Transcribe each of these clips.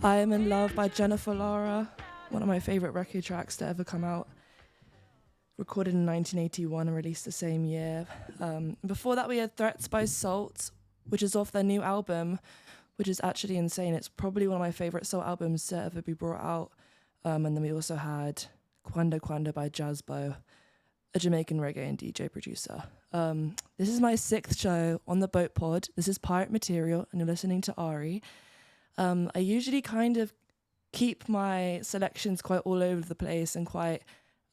I Am in Love by Jennifer Lara, one of my favourite record tracks to ever come out. Recorded in 1981 and released the same year. Before that we had Threats by Salt, which is off their new album, which is actually insane. It's probably one of my favourite soul albums to ever be brought out. And then we also had Quanda Quanda by Jazzbo, a Jamaican reggae and DJ producer. This is my 6th show on the Boat Pod. This is Pirate Material and you're listening to ARI. I usually kind of keep my selections quite all over the place and quite,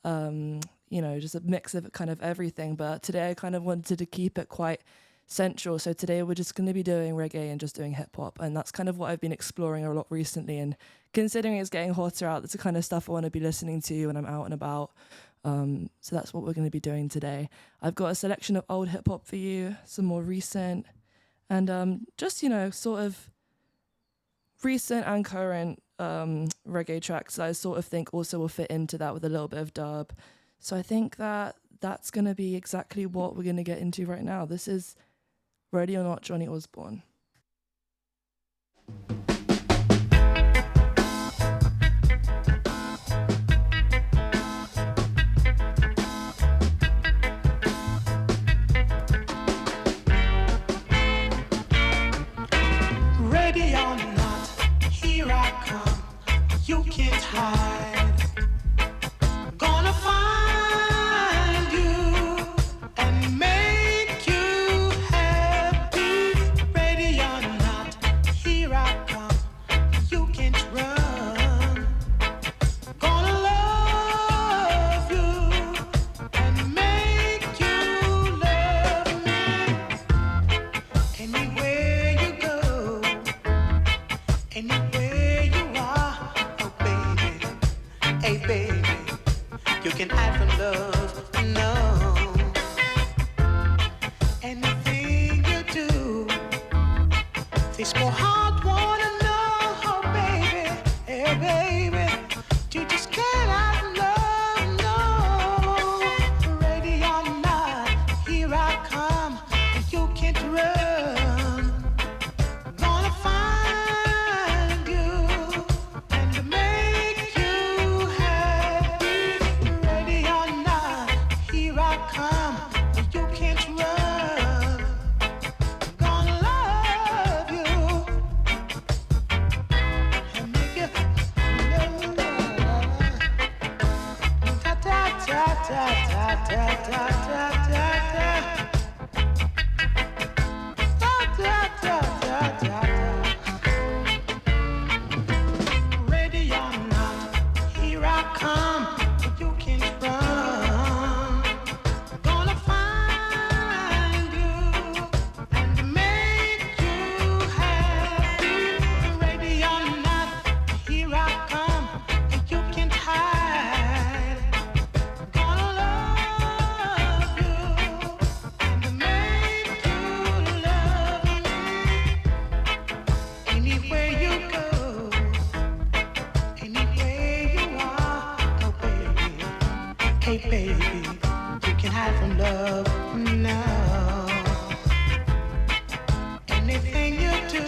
just a mix of kind of everything. But today I kind of wanted to keep it quite central. So today we're just going to be doing reggae and just doing hip hop. And that's kind of what I've been exploring a lot recently. And considering it's getting hotter out, that's the kind of stuff I want to be listening to when I'm out and about. So that's what we're going to be doing today. I've got a selection of old hip hop for you, some more recent, and just, sort of recent and current reggae tracks that I sort of think also will fit into that with a little bit of dub. So I think that that's going to be exactly what we're going to get into right now. This is Ready or Not, Johnny Osborne. Ready or not, here I come. You can't hide. Gonna find you and make you happy. Ready This poor heart wanna know, oh baby, hey baby, you just cannot love, no. Ready or not, here I come, you can't run. Gonna find you and make you happy. Ready or not, here I come, you can't run. Gonna love you and make you love. Ta ta ta ta ta ta ta ta ta ta. Ta ta ta ta ta ta. Ready or not, here I come. You can't run. Gonna find you and make you happy. Ready or not, here I come. You can't hide. Gonna love you and make you love me. Anywhere you go, anywhere you are, oh baby, hey baby, you can hide from love now. Anything you do,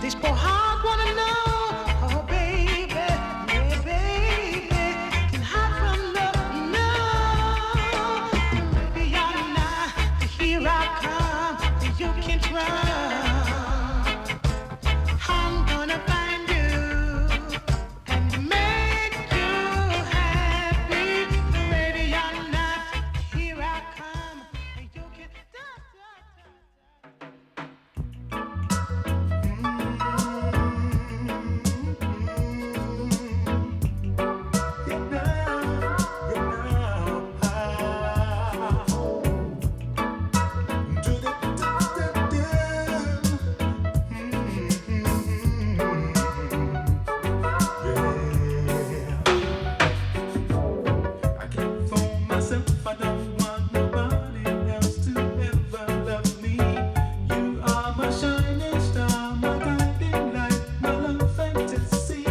this poor heart wanna know, oh baby, yeah baby, can hide from love now. Maybe I'm not, here I come, you can't run. I'm gonna find you and make you happy. Ready or not, here I come. You can. I can't fool myself. I don't want nobody else to ever love me. You are my shining star, my guiding light, my love fantasy.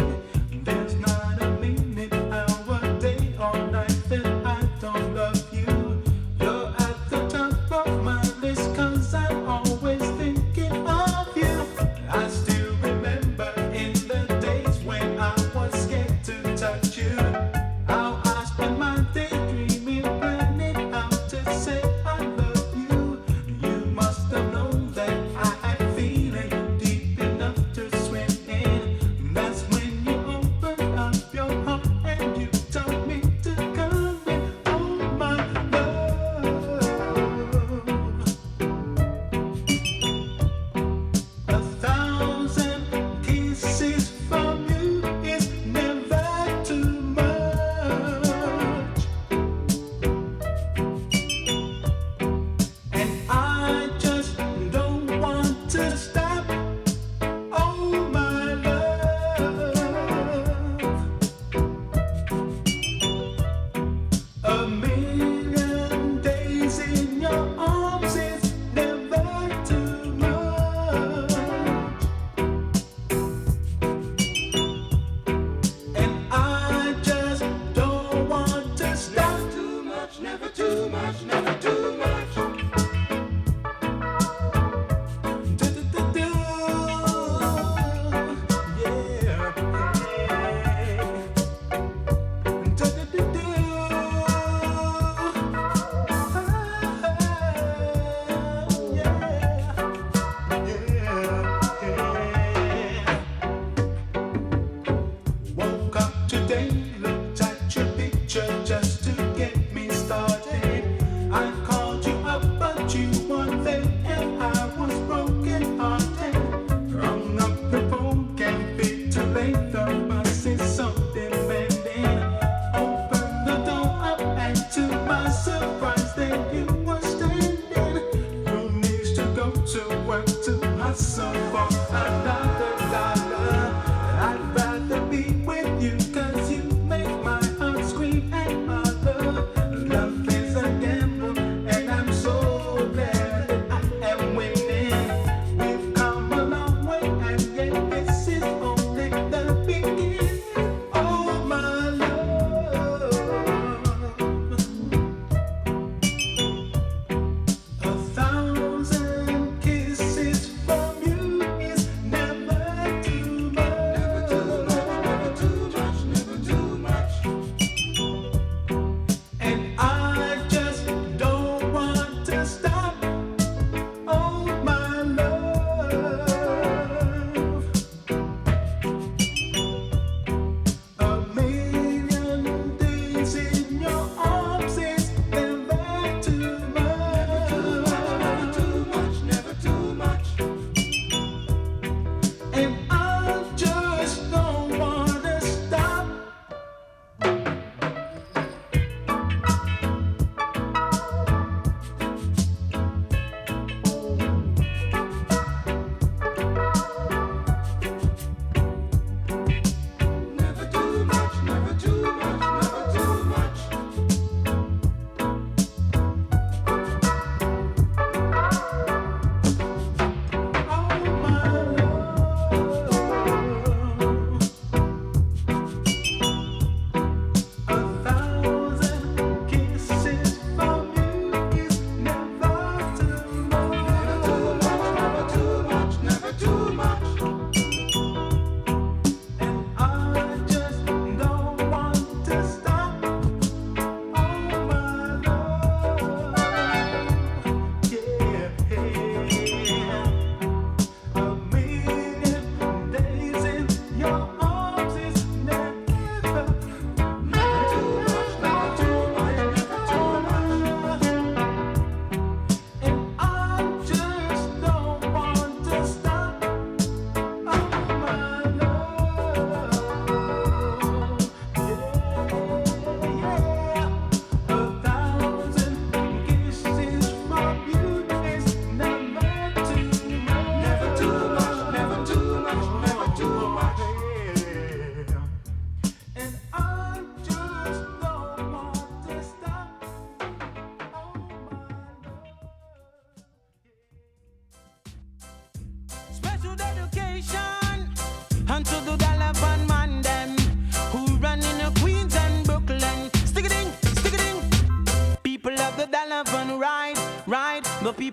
There's not a minute, hour, day or night that I don't love you. You're at the top of my list 'cause I'm always thinking of you. I still remember in the days when I was scared to touch you. How I spent my day dreaming, planning how to say I love you. You must have known that I had feeling deep enough to swim in. That's when you opened up your heart and you told me to come in. Oh my love, 1,000 kisses from you is never too much. And I just don't want to stop. Oh my love, a million days in your arms is never too much. And I just don't want to stop. Too much, never too much, never too much. Do-do-do-do. Yeah, yeah. Do-do-do-do. Woke up today, looked at your picture just to get me started. I called you up, but you weren't there, and I was broken hearted. Hung up the phone, can't be too late. The bus is so demanding. Open the door up, and to my surprise, there you were standing. Who needs to go to work to hustle for another dollar? I'd rather be with you 'cause you make my heart scream and mother. Love is a gamble and I'm so glad that I am winning. We've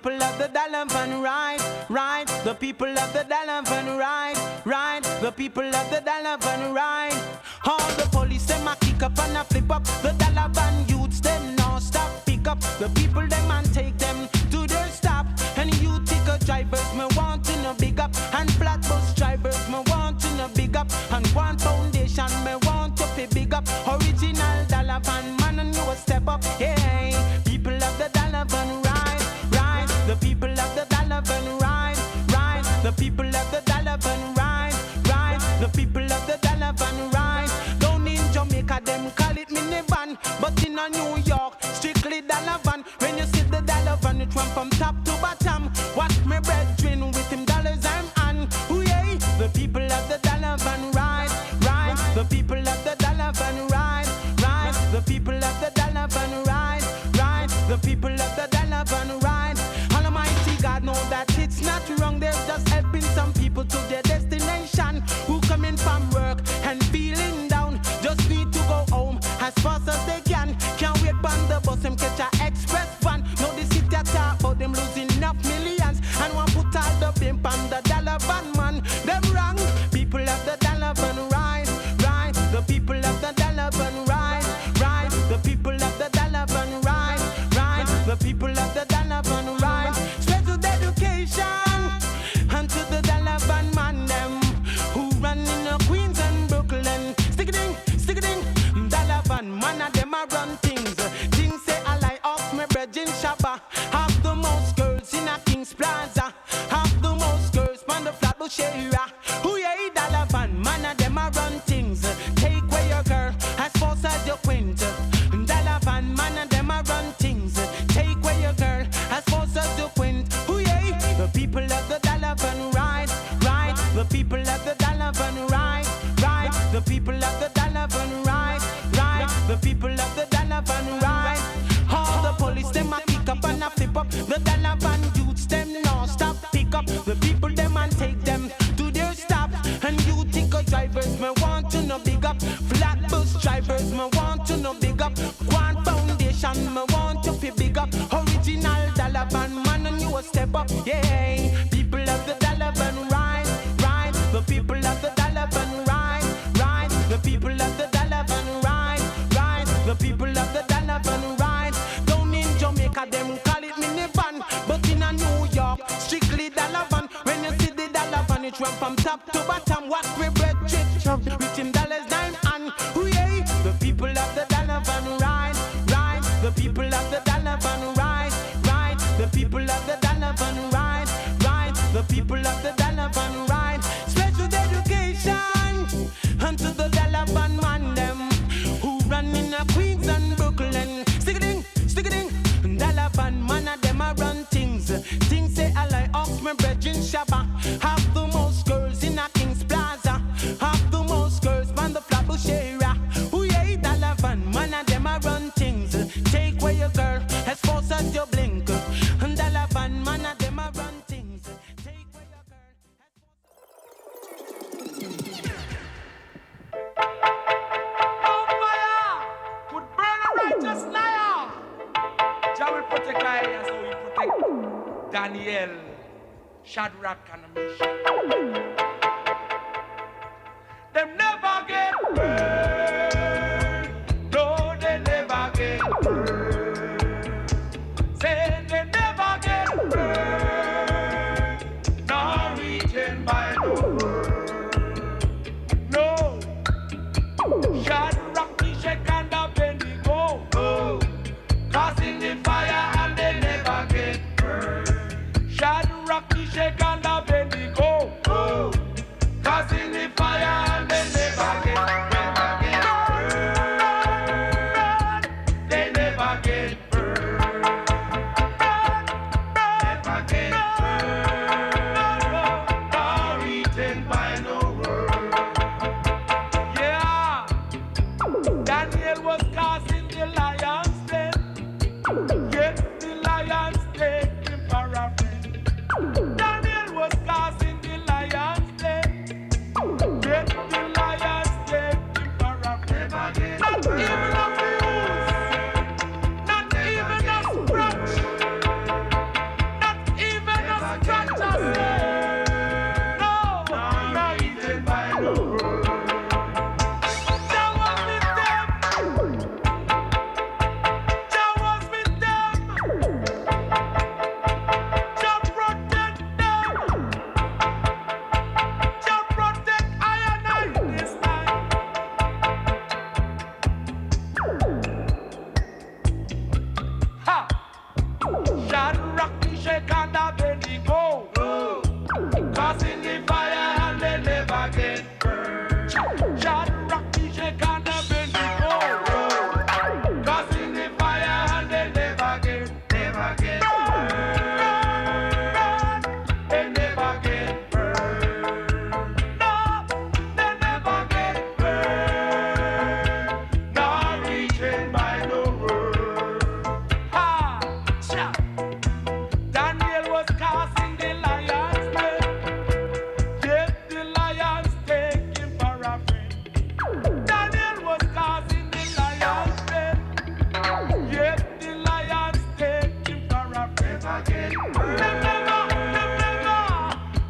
people of the Dalavan ride, ride. The people of the Dalavan ride, ride. The people of the Dalavan ride. All the police them a kick up and a flip up. The Dalavan youths them now stop pick up. The people them and take them to their stop. And you ticket drivers me want to know big up. And flat bus drivers me want to know big up. And one foundation me want to be big up. Original Dalavan man and you a step up. Yeah, people of the Dalavan ride, ride. The people of the Dalavan ride, ride. The people of the Dalavan ride, ride. The people of the Dalavan ride. Down in Jamaica them call it minivan, but in a New York strictly Dalavan. When you see the Dalavan it run from top to bottom. Watch me brethren with him dollars I'm on. Ooh yeah, the people of the Dalavan ride, ride. The people of the Dalavan ride, ride. The people of the Dalavan ride, ride. The people of the Dalavan ride. Almighty God know that it's not wrong. They're just helping some people to their destination. Who coming from work and feeling down, just need to go home as fast as they can. Can't wait on the bus and catch a express van. Now the city talk about them losing enough millions, and one put all the pimp on the Dalavan man. Them wrong. People of the Dalavan ride, ride. The people of the Dalavan ride, ride. The people of the Dalavan ride, ride. The people of the Dalavan ride. Special dedication unto the Dalavan man them who run in the Queens and Brooklyn. Stick it in, Dalavan man and them a run things. Things say I lie off me bread in Shabba. Have the most girls in a King's Plaza. Have the most girls on the Flatbush area. Who yeah, Dalavan man and them a run things. Take away your girl as fast as you quint. Dalavan man and them a run things. Take away your girl as fast as you quint. Who yeah, the people of the Dalavan ride, ride. The people of the Dalavan ride, ride. The people of the Dalavan ride, ride. The people of the Dalavan ride. All the police them a kick up and a flip up. The Dalavan youths them now stop pick up. The people them and take them to their stop. And you ticket drivers me want to know big up. Flat bus drivers me want to know big up. One foundation me want to be big up. Original Dalavan man and you a step up. Yeah, people of the Dalavan ride, ride. The people of the Dalavan ride, ride. The people of the Dalavan ride, ride. The people of the Dalavan ride. Down in Jamaica them call it minivan, but in a New York strictly Dalavan. When you see the Dalavan it run from top to bottom. What we bread chip with him dollars dime and ooh yeah. The people of the Dalavan ride, ride. The people of the Dalavan ride, ride. The people of the Dalavan ride, ride. The people of the Dalavan ride. Special dedication unto the Dalavan man them who run in the Queens and Brooklyn. Stick it in, Dalavan man and them a run things. Things say I like off my bread in Shabba. Have the most girls in a King's Plaza. Have the most girls on the Flatbush area. Ooh yeah, Dalavan man and them a run things. Take away your girl as fast as you blink. Dalavan man and them a run things. Take away your girl as fire could burn a righteous liar. Jah will protect Elias, so he protect Daniel, Shadrach, and Meshach. Them never get burned. No, they never get burned. Say they never get burned. Nor eaten by no word. No. Shadrach, Meshach, and Abednego, oh, causing the fire and they never get burned. Shadrach, Meshach, and Abednego, oh, causing the fire and they never get burned. They never get burned. Never get burned. Nor eaten by no word. Yeah. Daniel was cast in the lion's den, yet the lions take him for a friend. Daniel was cast in the lion's den, yet the lions take him for a friend. Not even a moose, not even a scratch, not and a belly go. Cause in the fire and they never get burned. Shot rock the shake and a belly go. Cause in the fire and they never get burned. They never get burned. No, they never get burned. Not reaching by no word. Ha! Cha! Daniel was cast in the lion's den. Yet the lions take him for a friend. Daniel was cast in the lion's den. Yet the lions take him for a friend.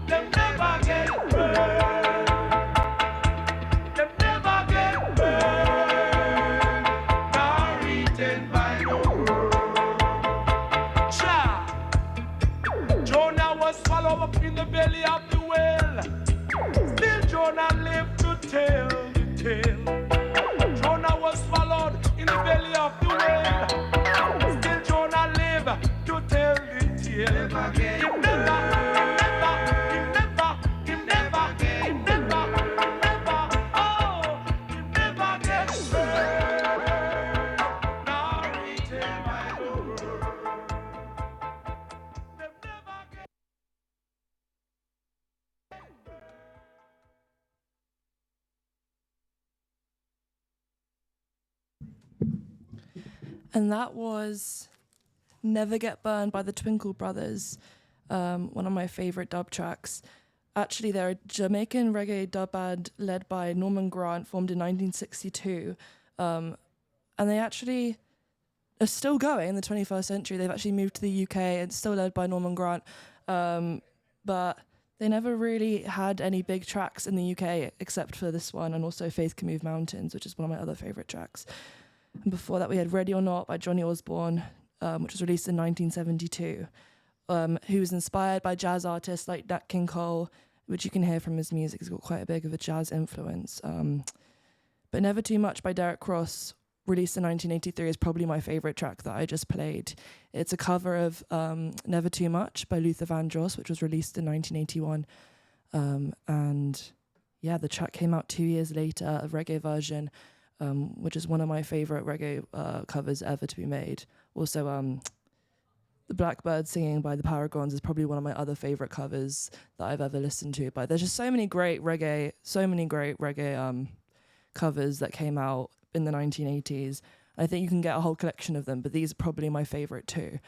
Them never get burned. Them never get burned. Nor eaten by no worm. Cha! Jonah was swallowed up in the belly of the whale. Still Jonah lived to tell the tale. Jonah was swallowed in the belly of the whale. Still Jonah lived to tell the tale. Him never, oh, him never get burned. Nor eaten by no worm. Them never get And that was Never Get Burned by the Twinkle Brothers, one of my favorite dub tracks. Actually, they're a Jamaican reggae dub band led by Norman Grant, formed in 1962. And they actually are still going in the 21st century. They've actually moved to the UK and still led by Norman Grant. But they never really had any big tracks in the UK except for this one, and also Faith Can Move Mountains, which is one of my other favorite tracks. And before that, we had Ready or Not by Johnny Osborne, which was released in 1972, who was inspired by jazz artists like Nat King Cole, which you can hear from his music. He's got quite a big of a jazz influence. But Never Too Much by Derek Cross, released in 1983, is probably my favorite track that I just played. It's a cover of Never Too Much by Luther Vandross, which was released in 1981. And yeah, the track came out 2 years later, a reggae version, which is one of my favorite reggae covers ever to be made. Also, The Blackbird Singing by the Paragons is probably one of my other favorite covers that I've ever listened to. But there's just so many great reggae covers that came out in the 1980s. I think you can get a whole collection of them, but these are probably my favorite too.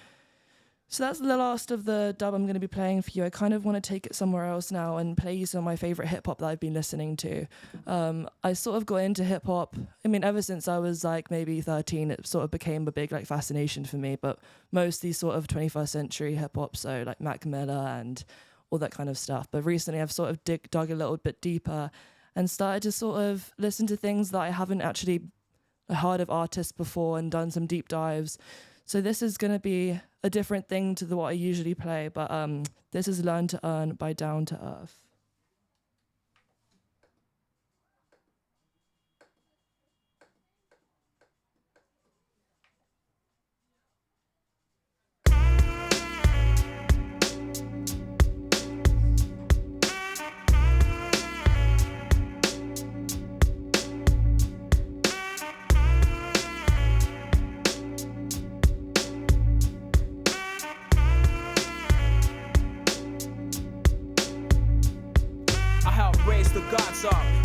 So that's the last of the dub I'm going to be playing for you. I kind of want to take it somewhere else now and play you some of my favorite hip hop that I've been listening to. I sort of got into hip hop. I mean, ever since I was like maybe 13, it sort of became a big like fascination for me. But mostly sort of 21st century hip hop, so like Mac Miller and all that kind of stuff. But recently, I've sort of dug a little bit deeper and started to sort of listen to things that I haven't actually heard of artists before and done some deep dives. So this is going to be a different thing to what I usually play, but this is Learn to Earn by Down to Earth.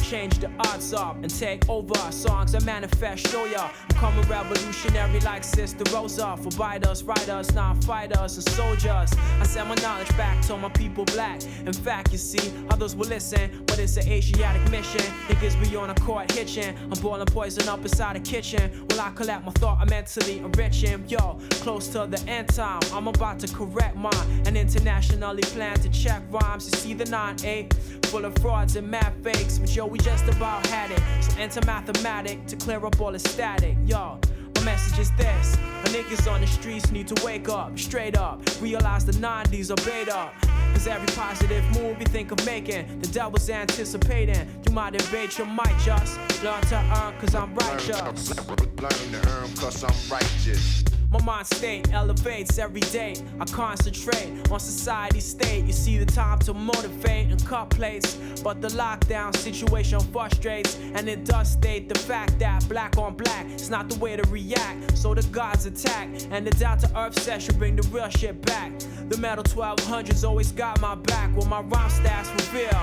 Change the odds up and take over. Songs I manifest, show ya I'm coming revolutionary like Sister Rosa. For biters, writers, non-fighters and soldiers. I send my knowledge back to my people black. In fact, you see, others will listen, but it's an Asiatic mission. Niggas be on a court hitching. I'm boiling poison up inside the kitchen. While I collect my thought, I'm mentally enriching. Yo, close to the end time, I'm about to correct mine. And internationally plan to check rhymes. You see the 9-8 full of frauds and mad fakes, but yo, we just about had it. So enter mathematic to clear up all the static. Yo, my message is this: my niggas on the streets need to wake up, straight up, realize the 90s are beta. Cause every positive move you think of making, the devil's anticipating. You might invade, you might just learn to earn cause I'm righteous. Learn to earn cause I'm righteous. My mind state elevates every day. I concentrate on society's state. You see the time to motivate and cut plates, but the lockdown situation frustrates, and it does state the fact that black on black is not the way to react. So the gods attack, and the down to earth session bring the real shit back. The metal 1200s always got my back when my rhyme stats reveal.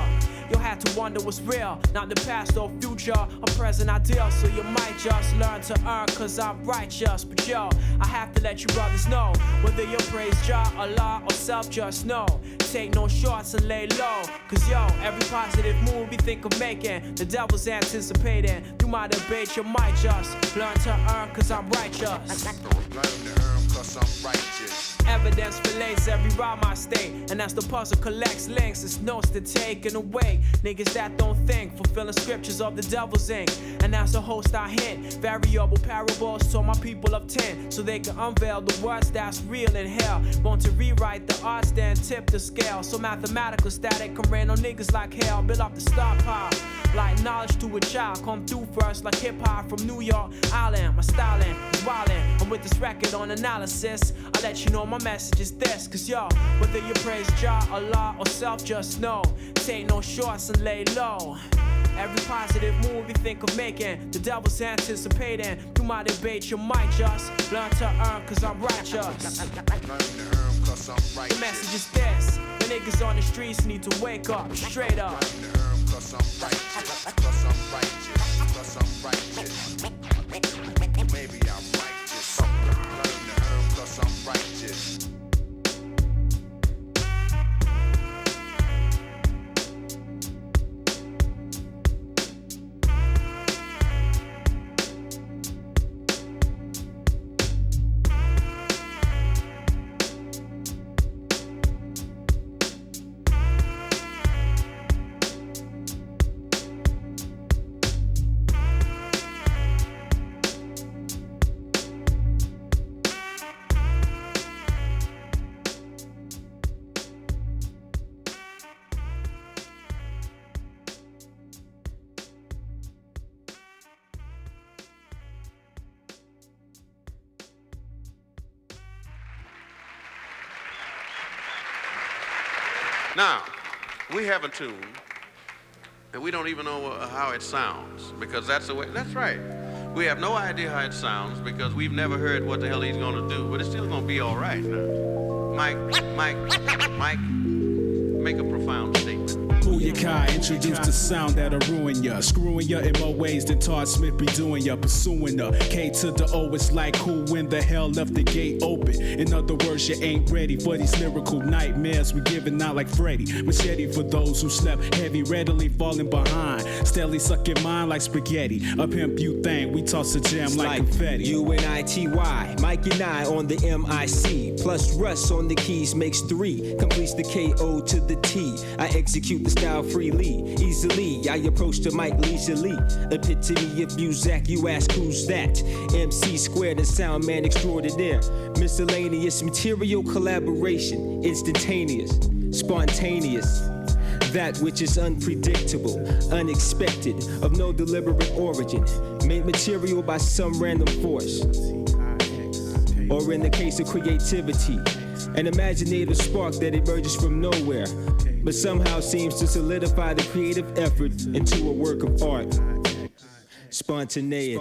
You'll have to wonder what's real, not the past or future, a present ideal. So you might just learn to earn, cause I'm righteous. But yo, I have to let you brothers know, whether you praise Jah, Allah, or self, just know, take no shorts and lay low. Cause yo, every positive move you think of making, the devil's anticipating. Through my debate, you might just learn to earn, cause I'm righteous. Learn to earn, cause I'm righteous. Evidence relates every rhyme I state, and as the puzzle collects links, it's notes to take and away. Niggas that don't think, fulfilling scriptures of the devil's ink. And as a host I hint, variable parables to my people of 10, so they can unveil the words that's real in hell. Want to rewrite the odds, then tip the scale, so mathematical static can rain on niggas like hell. Build up the stockpile, like knowledge to a child. Come through first like hip-hop from New York Island. My styling is wildin', and with this record on analysis, I let you know my message is this. Cause yo, whether you praise Jah, Allah, or self, just know, take no shorts and lay low. Every positive move you think of making, the devil's anticipating. Through my debate, you might just learn to earn, cause I'm righteous. Learn to earn, cause I'm righteous. The message is this: the niggas on the streets need to wake up, straight up. Learn to earn, cause I'm righteous. Cause I'm righteous. Cause I'm righteous. Maybe I'm righteous. Learn to earn, cause I'm righteous. Now, we have a tune, and we don't even know how it sounds, because that's the way, that's right. We have no idea how it sounds, because we've never heard what the hell he's gonna do, but it's still gonna be all right now. Mike, make a profound statement. Booyah, introduce the sound that'll ruin ya, screwing ya in more ways than Todd Smith be doing ya, pursuing the K to the O. It's like who in the hell left the gate open? In other words, you ain't ready for these lyrical nightmares we giving out like Freddy. Machete for those who slept heavy, readily falling behind, steadily sucking mine like spaghetti. A pimp you thing, we toss a jam like confetti. UNITY, Mike and I on the MIC, plus Russ on the keys makes 3, completes the KO to the T. I execute the style freely, easily. I approach the mic leisurely. Epitome of music, you ask who's that? MC squared and sound man extraordinaire. Miscellaneous material collaboration, instantaneous, spontaneous. That which is unpredictable, unexpected, of no deliberate origin, made material by some random force. Or in the case of creativity, an imaginative spark that emerges from nowhere, but somehow seems to solidify the creative effort into a work of art. Spontaneity.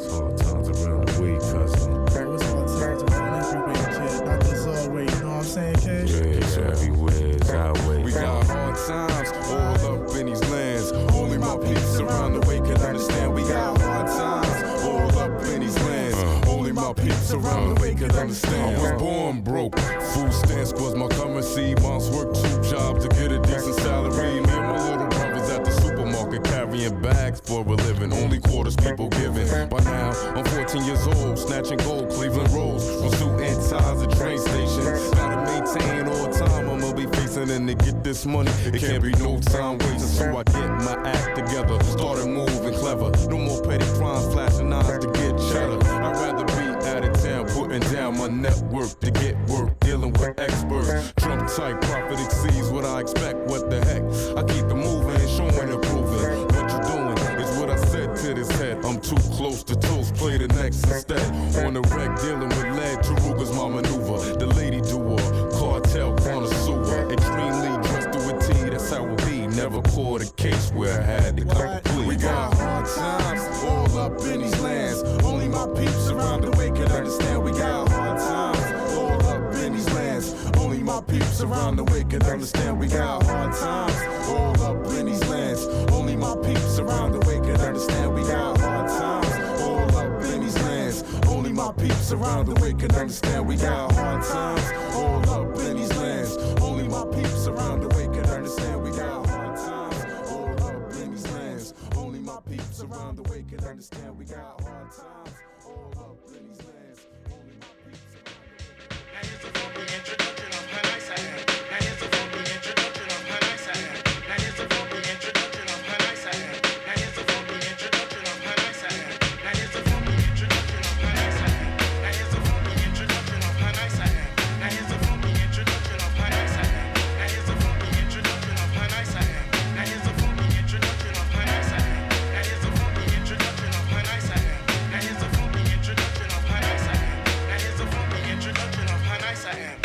All times around the week, cousin. What's all times around every week, kid? Not just always, you know what I'm saying, kid? Yeah, everywhere's our way. We got hard times all up in these lands. Only my peeps around the way can understand. We got hard times all up in these lands. Only my peeps around the way can understand. I was born broke. Food stamps was my currency. Moms worked 2 jobs to get a decent salary. Me and my little brothers at the supermarket carrying bags for a living. Only quarters people giving. By now, I'm 14 years old, snatching gold, Cleveland rolls. From suit and ties at train stations. Gotta maintain all time. I'ma be facing and to get this money. It can't be no time wasting, so I get my act together. Started moving clever. No more petty crimes, flashing eyes to get cheddar. I'd rather be out of town, putting down my network to get work, dealing with experts. Trump type profit exceeds what I expect. What the heck? I keep it moving and showing and proving. What you doing is what I said to this head. I'm too close to toast, play the next instead. my peeps around the way can understand we got hard times all up in these lands. Only my peeps around the way can understand we got hard times all up in these lands. Only my peeps around the way can understand we got hard times all up in these lands. Only my peeps around the way can understand we got hard times all up in these lands. Only my peeps around the way can understand we got hard times all up in these lands. Only my peeps around the way. Now here's a funky introduction of how nice I am. Now here's a funky introduction of how nice I am. Now here's a funky introduction of how nice I am. Now here's a funky introduction of how nice I am. Now here's a funky introduction of how nice I am. Now here's a funky introduction of how nice I am. Now here's a funky introduction of how nice I am. Now here's a funky introduction of how nice I am. Now here's a funky introduction of how nice I am. Now here's a funky introduction of how nice I am. Now here's a funky introduction of how nice I am. Now here's a funky introduction of how nice I am.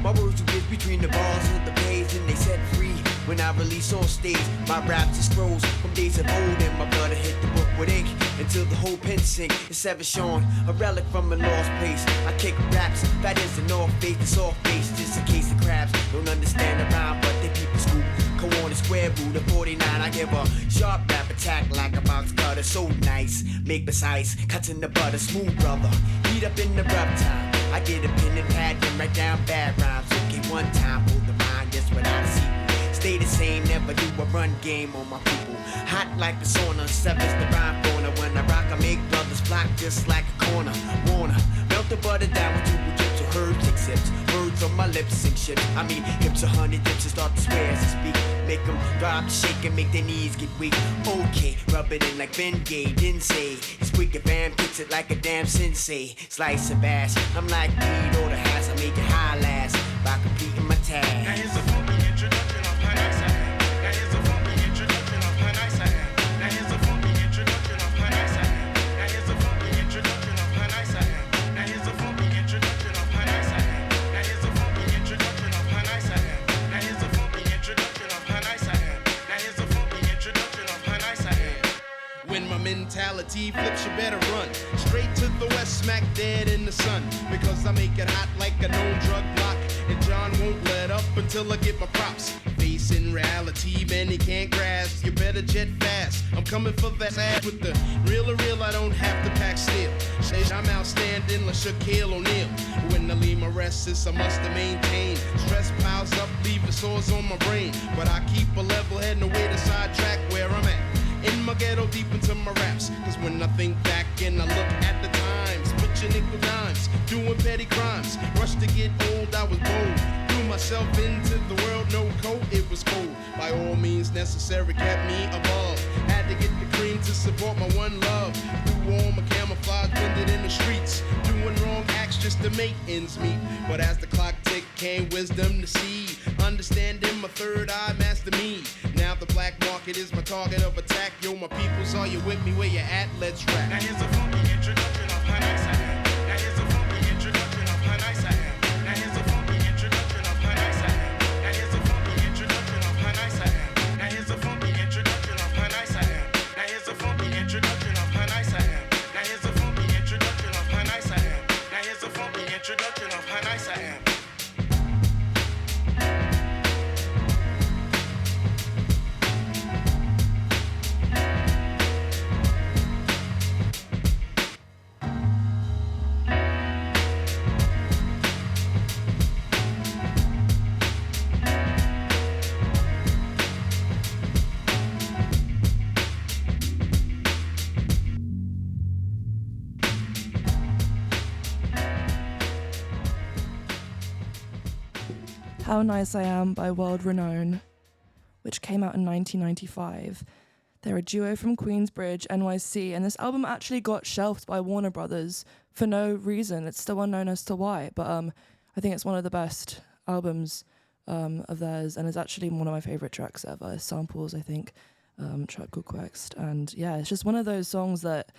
My words will get between the bars and the page, and they set free. When I release on stage, my raps are scrolls from days of old, and my blood hit the book with ink until the whole pen sink. It's ever shown, a relic from a lost place. I kick raps, that is the north face, the soft face, just in case the crabs don't understand the rhyme, but they peep the scoop. Go on the square root of 49, I give a sharp rap attack like a box cutter, so nice, make precise, cuts in the butter, smooth brother, heat up in the rough time. I get a pen and pad and write down bad rhymes. Okay, one time, hold the mind, that's what I see. Stay the same, never do a run game on my people. Hot like the sauna, severs the rhyme corner. When I rock, I make brothers flock just like a corner. Warner, melt the butter down with two drips of herbs, take sips. Words on my lips, sing shit. I mean, hips 100 dips and start to swear as I speak. Make them drop, shake and make their knees get weak. Okay, rub it in like Ben Gay, didn't say. Squeak a bam, fix it like a damn sensei. Slice a bash, I'm like weed or the hash. I make it high last by completing my task. Now here's a funky introduction of how nice I am. Now here's a funky introduction of how nice I am. Now here's a funky introduction of how nice I am. Now here's a funky introduction of how nice I am. Now here's a funky introduction of how nice I am. Now here's a funky introduction of how nice I am. Now here's a funky introduction of how nice I am. Now here's a funky introduction of how nice I am. When my mentality flips, you better run straight to the west, smack dead in the sun. Because I make it hot like a known drug block, and John won't let up until I get my props. Facing reality, many can't grasp. You better jet fast. I'm coming for that ass with the real or real. I don't have to pack steel. I'm outstanding like Shaquille O'Neal. When I leave my restless, I must have maintained. Stress piles up, leaving sores on my brain. But I keep a level head, no way to sidetrack where I'm at. In my ghetto, deep into my raps. Cause when I think back and I look at the times, picture nickel dimes, doing petty crimes. Rush to get old, I was bold. Threw myself into the world, no coat, it was cold. By all means necessary, kept me above. Had to get the cream to support my one love. Through all my camouflage, blended in the streets. Doing wrong acts just to make ends meet. But as the clock ticked, came wisdom to see. Understanding my third eye, master me. Now the black market is my target of attack. Yo, my peoples, are you with me? Where you at? Let's rap. Now here's a funky introduction of how nice I am. Now here's a funky introduction of how nice I am. Now here's a funky introduction of how nice I am. Now here's a funky introduction of how nice I am. Now here's a funky introduction of how nice I am. Now here's a funky introduction of how nice I am. Now here's a funky introduction of how nice I am. Now here's a funky introduction of how nice I am. How Nice I Am by World Renown, which came out in 1995. They're a duo from Queensbridge, NYC, and this album actually got shelved by Warner Brothers for no reason. It's still unknown as to why, but I think it's one of the best albums of theirs, and it's actually one of my favourite tracks ever. It samples, I think, track called Quest, and yeah, it's just one of those songs that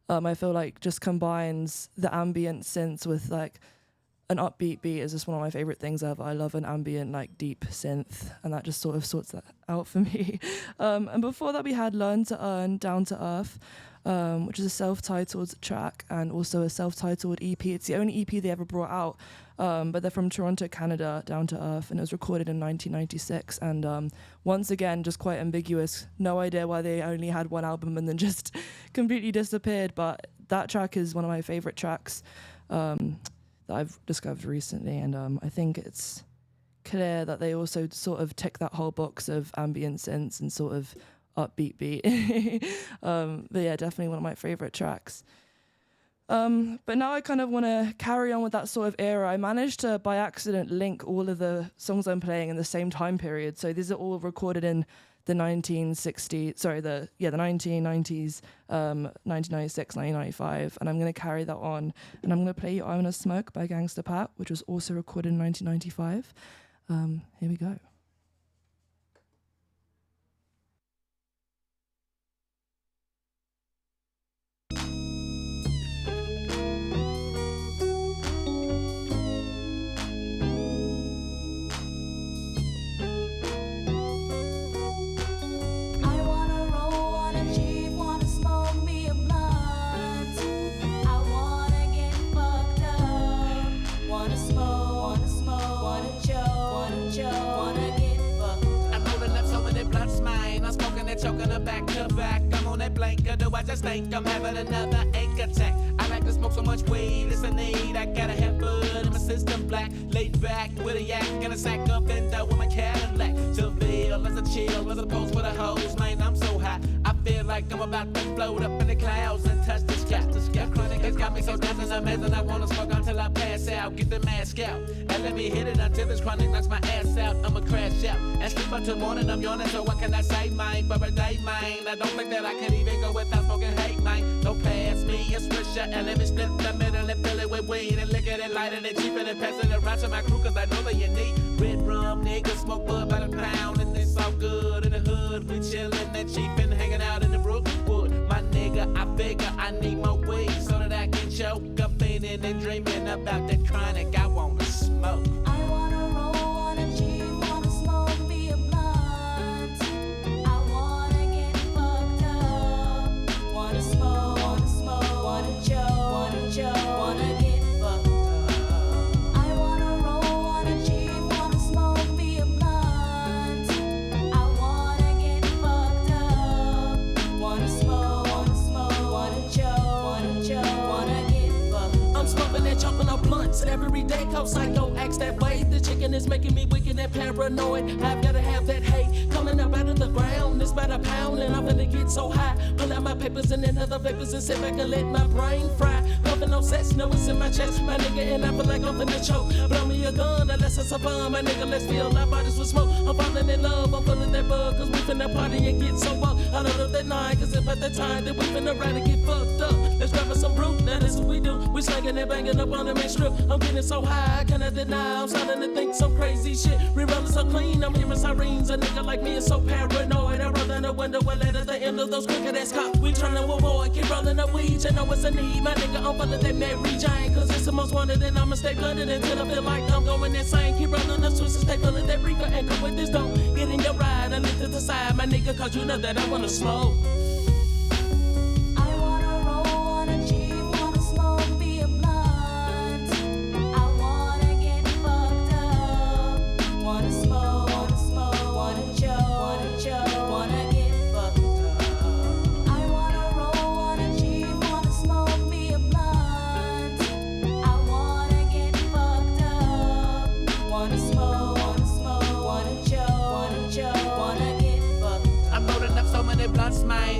I feel like just combines the ambient synths with like an upbeat beat is just one of my favorite things ever. I love an ambient, like deep synth, and that just sort of sorts that out for me. And before that, we had Learn to Earn, Down to Earth, which is a self-titled track and also a self-titled EP. It's the only EP they ever brought out, but they're from Toronto, Canada, Down to Earth, and it was recorded in 1996. And once again, just quite ambiguous. No idea why they only had one album and then just completely disappeared. But that track is one of my favorite tracks that I've discovered recently, and I think it's clear that they also sort of tick that whole box of ambient synths and sort of upbeat beat. But yeah, definitely one of my favorite tracks. But now I kind of want to carry on with that sort of era. I managed to, by accident, link all of the songs I'm playing in the same time period. So these are all recorded in the 1990s, the 1990s, 1996, 1995, and I'm going to carry that on, and I'm going to play You I Wanna Smoke by Gangsta Pat, which was also recorded in 1995. Here we go. Choking her back to back. I'm on that blanket, do I just think I'm having another ache attack? I like to smoke so much weed, it's a need. I gotta have bud in my system black. Laid back with a yak and a sack of Vento with my Cadillac. Seville as a chill, as opposed for the hoes. Man, I'm so high, I feel like I'm about to float up in the clouds and touch the sky. The chronic has got me so dancing amazing. I wanna smoke until I pass out. Get the mask out and let me hit it until this chronic knocks my ass out. I'ma crash out and sleep until morning. I'm yawning, so what can I say, mine? For a day, mine. I don't think that I can even go without smoking hate, mine. Don't pass me a swisher and let me split the middle and fill it with weed and lick it and light it and cheap it and pass it around to my crew, cause I know that you need red rum, niggas smoke bud by the pound and it's all good in the hood. We chillin' and cheap and hanging out in the Brookwood. My nigga, I figure I need more weed so that I can choke up in it and dreaming about that chronic. I wanna smoke. I wanna roll, wanna cheat, wanna smoke me a blunt. I wanna get fucked up. Wanna smoke, wanna choke, wanna get fucked up. I wanna roll, wanna cheat, wanna smoke me a blunt. I wanna get fucked up. Wanna smoke, wanna choke, wanna get fucked up. I'm smoking and chopping up blunts every day, cause psycho acts that way. The chicken is making me wicked and paranoid. I've gotta have that hate coming up out of the ground. It's about a pound and I'm gonna get so high. Pull out my papers and then other papers and sit back and let my brain fry. Puffin' no sex, no it's in my chest, my nigga, and I feel like I'm finna choke. Blow me a gun unless it's a fun, my nigga, let's fill our bodies with smoke. I'm falling in love, I'm feeling that bug, cause we finna party and get so up. I don't know that night, cause if at the time that we finna ride and get fucked up. Let's grab us some brew, now that's what we do. We slanging and banging up on the main strip. I'm getting so high, I cannot deny. I'm starting to think some crazy shit. Rerolling so clean, I'm hearing sirens. A nigga like me is so paranoid. I roll down the window and let at the end of those crooked ass cops. We tryna avoid, keep rolling up weed. You know it's a need, my nigga. I'm full of that Mary Jane, cause it's the most wanted, and I'ma stay blunted until I feel like I'm going insane. Keep rolling up Swiss and stay full of that reefer. And come with this, don't get in your ride and lift to the side, my nigga, cause you know that I wanna smoke.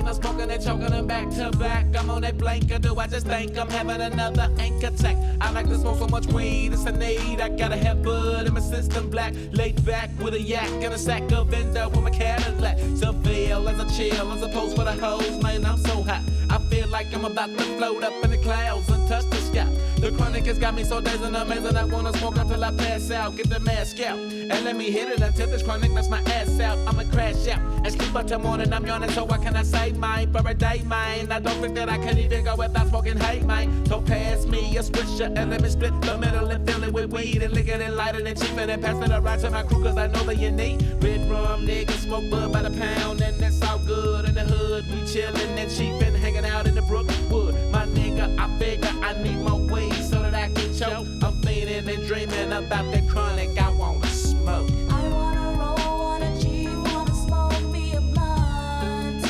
I'm smoking and choking them back to back. I'm on that blanket, do I just think I'm having another anchor attack? I like to smoke so much weed, it's a need. I gotta have bud in my system black. Laid back with a yak and a sack of Vento with my Cadillac. Seville as a chill, as opposed for the hoes. Man, I'm so hot, I feel like I'm about to float up in the clouds and touch the sky. scalp. The chronic has got me so dazed and amazing, I wanna smoke until I pass out. Get the mask out and let me hit it until this chronic knocks my ass out. I'ma crash out and sleep until morning. I'm yawning, so what can I say, mine? For a day, mine. I don't think that I can even go without smoking hate, mine. So pass me a swisher and let me split the middle and fill it with weed and lick it and light it and cheap it and pass it around to my crew, cause I know that you need red rum, niggas smoke bud by the pound, and that's all good in the hood. We chillin' and cheapin', hanging out in the Brookwood. My nigga, I figure I need more weed so that I can choke. I'm feeding and dreaming about the chronic. I wanna smoke. I wanna roll, wanna G, wanna smoke me a blunt.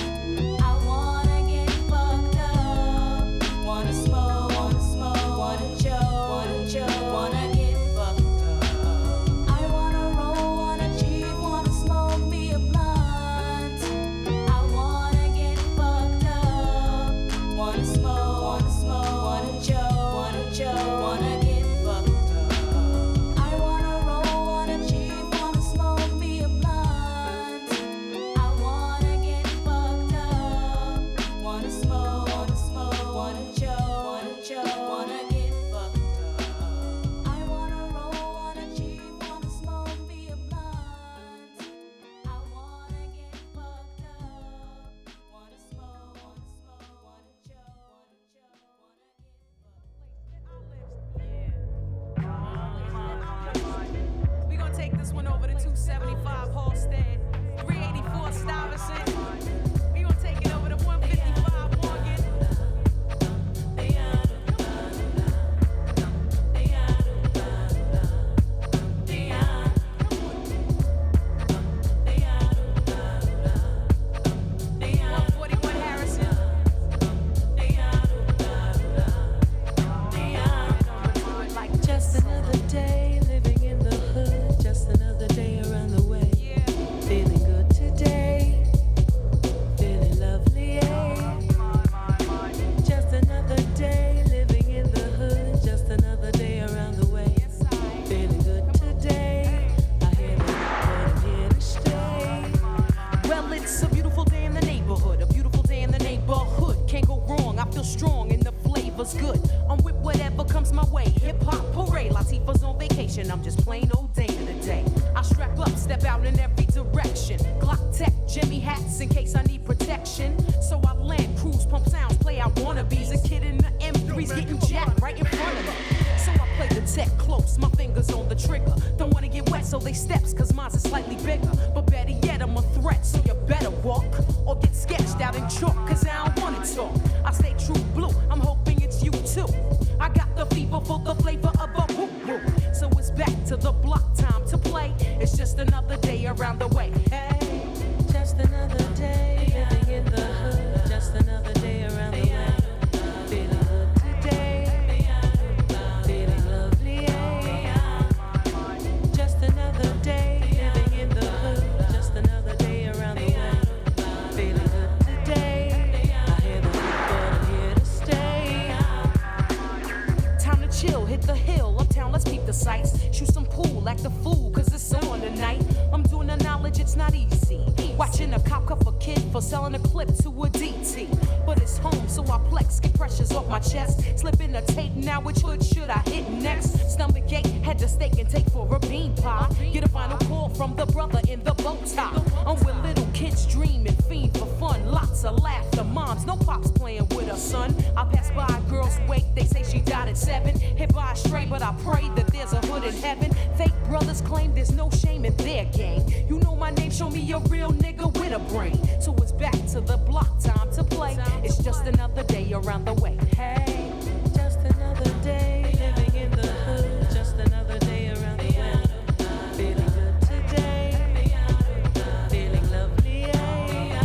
I wanna get fucked up. Wanna smoke, wanna choke, wanna get fucked up. I wanna roll, wanna G, wanna smoke me a blunt. I wanna get fucked up. Wanna smoke, wanna choke, wanna get fucked up. I wanna roll, wanna G, wanna smoke me a blunt. I wanna get fucked up. Wanna smoke, wanna choke, wanna get fucked up. I wanna roll, wanna G, wanna smoke me a blunt. I wanna get fucked up. Wanna smoke, wanna choke, We gonna take this one over to 275 Halstead, 384 Stuyvesant. We gonna take it over to 155 Morgan. Just another day living in the hood, just another day around the way. Feeling good today, feeling lovely, eh? Just another day living in the hood, just another day around the way. Feeling good today, I hear that, but I'm here to stay. Well, it's a beautiful day in the neighborhood, a beautiful day in the neighborhood. Can't go wrong, I feel strong and the flavor's good. I'm with whatever comes my way. Hip hop parade, Latifah's on vacation. I'm just plain old day to day. I strap up, step out in every direction. Glock tech, Jimmy hats in case I need protection. So I land, cruise, pump sounds, play out wannabes. A kid in the M3's getting jacked right in front of me. So I play the tech close, my fingers on the trigger. Don't wanna get wet, so they steps, cause mine's is slightly bigger. But better yet, I'm a threat, so you better walk or get sketched out in chalk, cause I don't wanna talk. I stay true blue, I'm hoping it's you too. I got the fever for the flavor of a whoop whoop. So it's back to the block, time to play. It's just another day around the way. Hey, just another day living in the hood, just another day around the way. Feeling good today, feeling lovely, eh? Just another day living in the hood, just another day around the way. Feeling good today, I hear the hood, but I'm here to stay. Time to chill, hit the hill, uptown, let's peep the sights. Shoot some pool, act a fool, cause it's on tonight. I'm doing the knowledge, it's not easy. Watching a cop cuff a kid for selling a clip to a DT. But it's home, so I flex, get pressures off my chest. Slip in a tape, now which hood should I hit next? Stomach ache, head to steak and take for a bean pie. Get a final call from the brother in the bow tie. I'm with little kids dreaming, fiend for fun. Lots of laughter, moms, no pops playing with her son. I pass by a girl's wake, they say she died at 7. Hit by a stray, but I pray that there's a hood in heaven. Fake brothers claim there's no shame in their game. You know my name, show me a real nigga with a brain. So it's back to the block, time to play. It's just another day around the way. Hey, just another day living in the hood, just another day around the way. Feeling good today, feeling lovely, eh?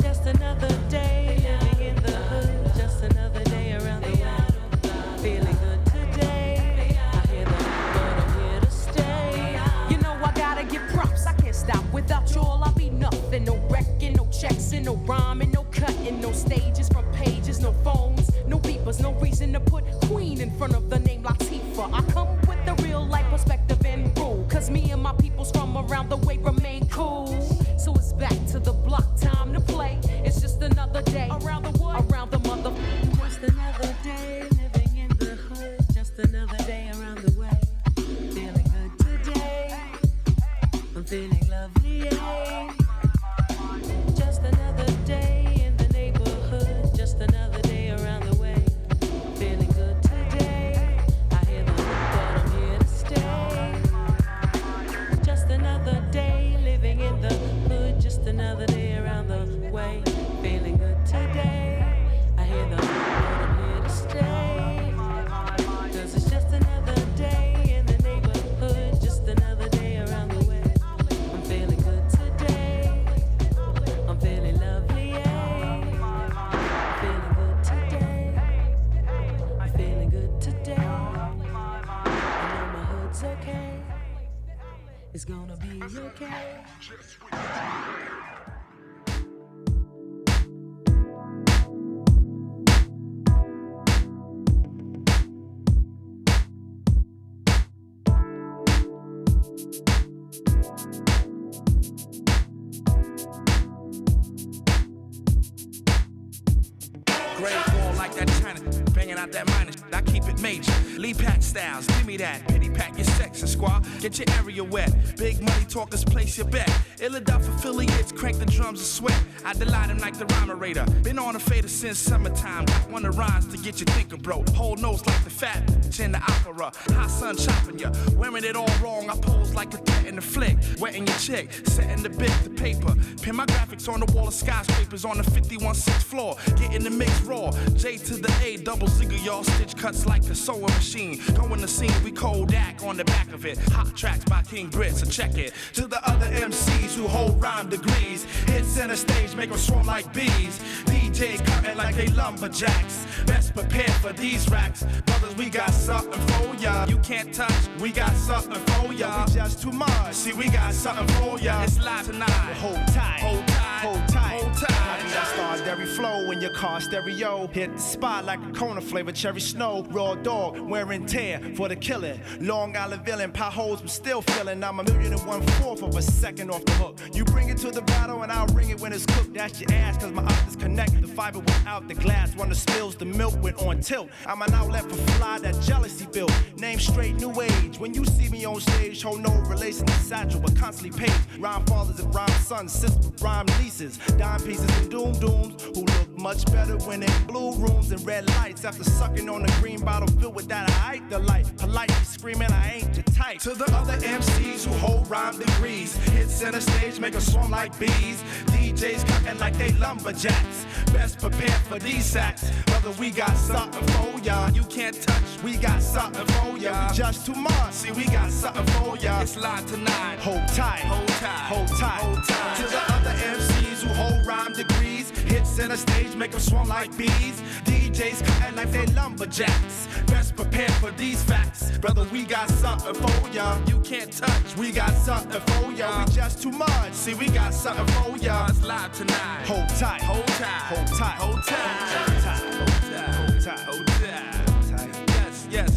Just another day living in the hood, just another day around the way. Feeling good today, I hear the hood, but I'm here to stay. you know I gotta get props, I can't stop. Without y'all I'll be nothing. No wrecking, no checks, and no rhyming, no cutting, no stages from pages, no phones. feeling lovely, yeah. Just another day in the neighborhood, just another day around the way. Feeling good today. I hear the hook, but I'm here to stay. Just another day living in the hood, just another day around the way. Feeling good today. I hear the hook, but I'm here to stay. 'Cause it's just another day in the neighborhood, just another day around the way. I'm feeling good today. I'm feeling lovely, yeah. I'm feeling good today. I'm feeling good today. I know my hood's okay. It's gonna be okay. Great ball like that China, banging out that minor. I keep it major. Lee Pack styles, give me that. Pity pack your section squad. Get your area wet. Big money talkers, place your bet. Philadelphia affiliates, crank the drums and sweat. I delight him like the rhymerator. Been on a fader since summertime. Got one of rhymes to get you thinking, bro. Whole nose like the fat bitch in the opera. Hot sun chopping ya. Wearing it all wrong. I pose like a threat in the flick. Wetting your chick. Setting the bit to paper. Pin my graphics on the wall of skyscrapers on the 51-6th floor. Getting the mix raw. J to the A, double zigger, y'all. Stitch cuts like a sewing machine. Going to scene, we Kodak on the back of it. Hot tracks by King Brit, so check it. To the other MCs who hold rhyme degrees. Hit center stage, make them swarm like bees. DJs cutting like they lumberjacks. Best prepared for these racks. Brothers, we got something for ya. You can't touch, we got something for ya. We just too much. See, we got something for ya. It's live tonight. Hold tight, hold tight, hold tight, hold tight. I be that starberry flow in your car stereo. Hit the spot like a Kona flavor cherry snow. Raw dog, wearing tear for the killing. Long Island villain, potholes, I'm still feeling. I'm 1,000,001/4 of a second off the hook. You bring it to the battle and I'll ring it when it's cooked. That's your ass, cause my optics connect. The fiber without the glass. When the spills, the milk went on tilt. I'm an outlet for fly that jealousy built. Name straight new age. When you see me on stage, hold no relation to satchel, but constantly paid. Rhyme fathers and rhyme sons, sisters, rhyme nieces. Dime pieces and doom dooms who look much better when in blue rooms and red lights. After sucking on a green bottle filled with that I the light. Politely screaming, I ain't your type. To the other MCs who hold rhyme degrees. Hit center stage, make them swarm like bees. DJs cutting like they lumberjacks. Best prepared for these sacks. Brother, we got something for ya. You can't touch, we got something for ya. We just too much. See, we got something for ya. It's live tonight. Hold tight, hold tight, hold tight, hold tight. To the other MCs who hold rhyme degrees. Hit center stage, make them swarm like bees. DJs cutting like they lumberjacks. Best prepared for these facts. Brother, we got something for ya. You can't touch, we got something for ya. We just too much. See, we got something for ya. It's live tonight. Hold tight, hold tight, hold tight, hold tight, hold tight, hold tight, hold tight, hold tight. Yes, yes.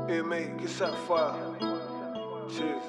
Yeah, mate, get something fire. Cheers.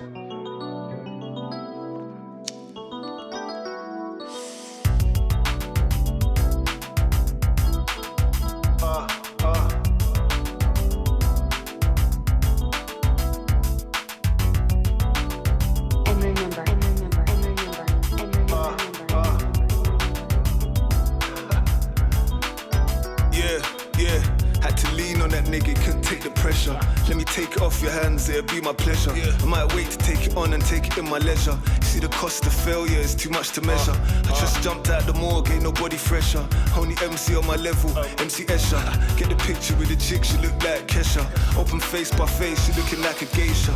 Let me take it off your hands, it'll be my pleasure. I might wait to take it on and take it in my leisure. See See the cost of failure is too much to measure. I just jumped out the morgue, ain't nobody fresher. Only MC on my level, MC Escher. Get the picture with the chick, she look like Kesha. Open face by face, she looking like a geisha.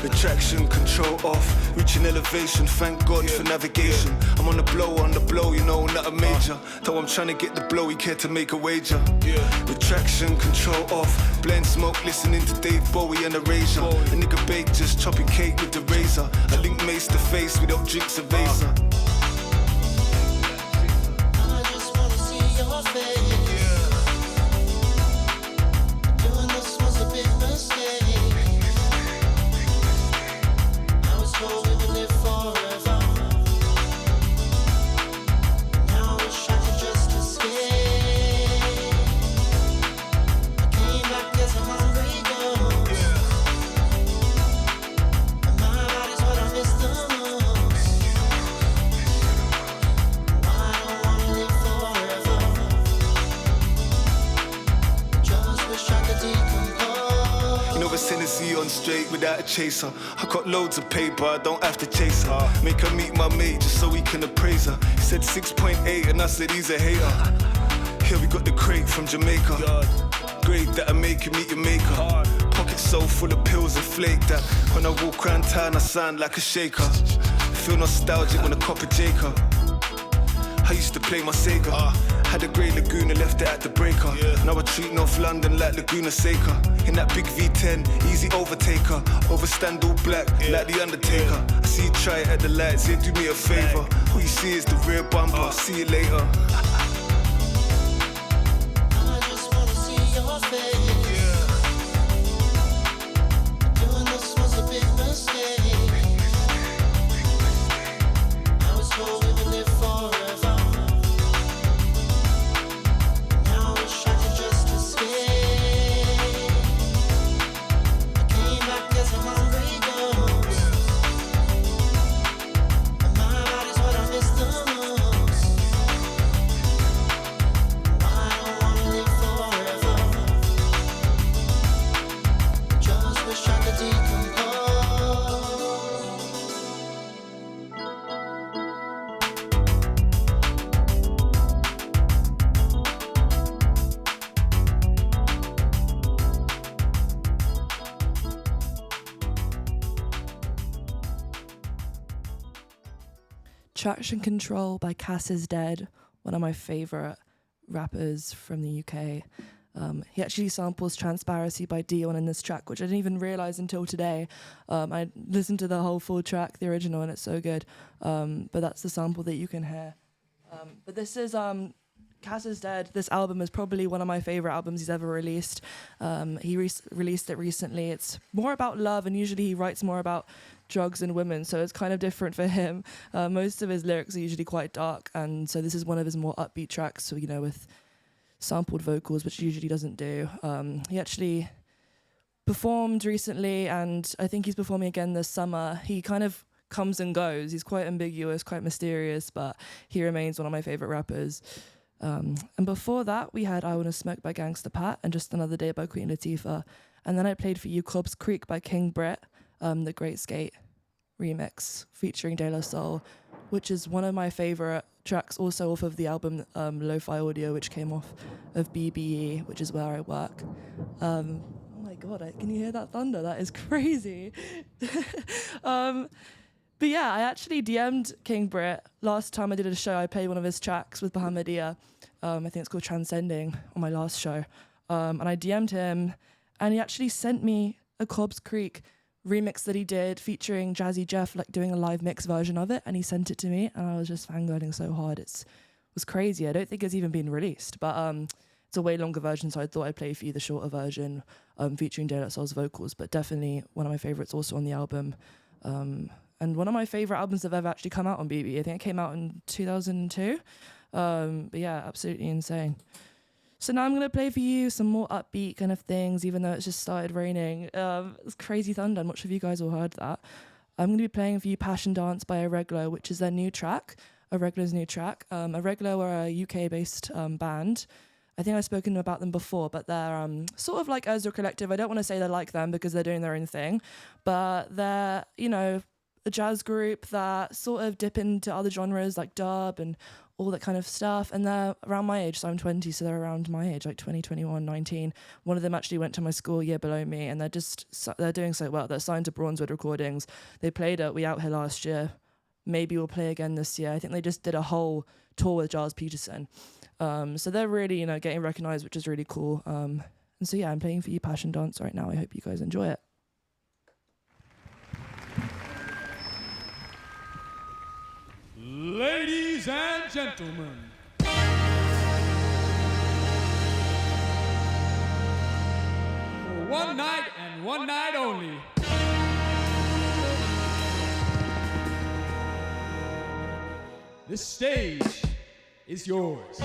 Attraction, control off, reaching elevation, thank God for navigation. I'm on the blow, you know, not a major. Though I'm trying to get the blow, he care to make a wager. Retraction, control off, blend smoke, listening to Dave Bowie and Erasure. A nigga bake, just chopping cake with the razor. I link mace to face without drinks of Vaser. I just wanna see your face. Doing this was a big mistake. I was told we would live forever. Now I wish I could just escape. I came back as a hungry ghost. And my body's what I miss the most. I don't wanna live forever. Just wish I could decompose. You know it's Tennessee on straight without a chaser. I got loads of paper, I don't have to chase her. Make her meet my mate just so we can appraise her. He said 6.8 and I said he's a hater. Here we got the crate from Jamaica. Great that'll make you meet your maker. Pocket so full of pills and flake that when I walk around town I sound like a shaker. Feel nostalgic when I cop a Jacob. I used to play my Sega. Had a grey Laguna, left it at the breaker. Now I treat North London like Laguna Seca. In that big V10, easy overtaker. Overstand all black, like the Undertaker. I see you try it at the lights, yeah, do me a favour. All you see is the rear bumper, see you later. I just wanna see your face. Doing this was a big mistake. I was told we would live forever. Now I wish I could just escape. I came back as a hungry ghost. And my body's what I miss the most. I don't wanna live forever. Just wish I could decompose. Traction Control by Cass is Dead, one of my favourite rappers from the UK. He actually samples Transparency by Dion in this track, which I didn't even realise until today. I listened to the whole full track, the original, and it's so good. But that's the sample that you can hear. But this is Cass is Dead. This album is probably one of my favourite albums he's ever released. He released it recently. It's more about love, and usually he writes more about drugs and women, so it's kind of different for him. Most of his lyrics are usually quite dark, and so this is one of his more upbeat tracks, so, you know, with sampled vocals, which he usually doesn't do. He actually performed recently, and I think he's performing again this summer. He kind of comes and goes. He's quite ambiguous, quite mysterious, but he remains one of my favourite rappers. And before that, we had I Wanna Smoke by Gangsta Pat and Just Another Day by Queen Latifah. And then I played for you Cobb's Creek by King Britt, the Great Skate remix featuring De La Soul, which is one of my favourite tracks, also off of the album Lo-Fi Audio, which came off of BBE, which is where I work. Oh my God, can you hear that thunder? That is crazy. But yeah, I actually DM'd King Britt. Last time I did a show, I played one of his tracks with Bahamadia. I think it's called Transcending on my last show. And I DM'd him, and he actually sent me a Cobb's Creek remix that he did featuring Jazzy Jeff, like doing a live mix version of it, and he sent it to me, and I was just fangirling so hard. It was crazy. I don't think it's even been released, but it's a way longer version, so I thought I'd play for you the shorter version featuring De La Soul's vocals, but definitely one of my favourites also on the album. And one of my favourite albums that have ever actually come out on BB. I think it came out in 2002. But yeah, absolutely insane. So now I'm going to play for you some more upbeat kind of things, even though it's just started raining. It's crazy thunder. I'm not sure if you guys all heard that. I'm going to be playing for you Passion Dance by Irregular, which is their new track, Irregular's new track. Irregular were a UK-based band. I think I've spoken about them before, but they're sort of like Ezra Collective. I don't want to say they're like them because they're doing their own thing, but they're, you know, a jazz group that sort of dip into other genres like dub and all that kind of stuff. And they're around my age, so I'm 20, so they're around my age, like 20, 21, 19. One of them actually went to my school a year below me, and they're doing so well. They're signed to Bronzewood Recordings. They played at We Out Here last year. Maybe we'll play again this year. I think they just did a whole tour with Giles Peterson. So they're really, getting recognised, which is really cool. And so yeah, I'm playing for you Passion Dance right now. I hope you guys enjoy it. Ladies and gentlemen, for one night and one night only, this stage is yours.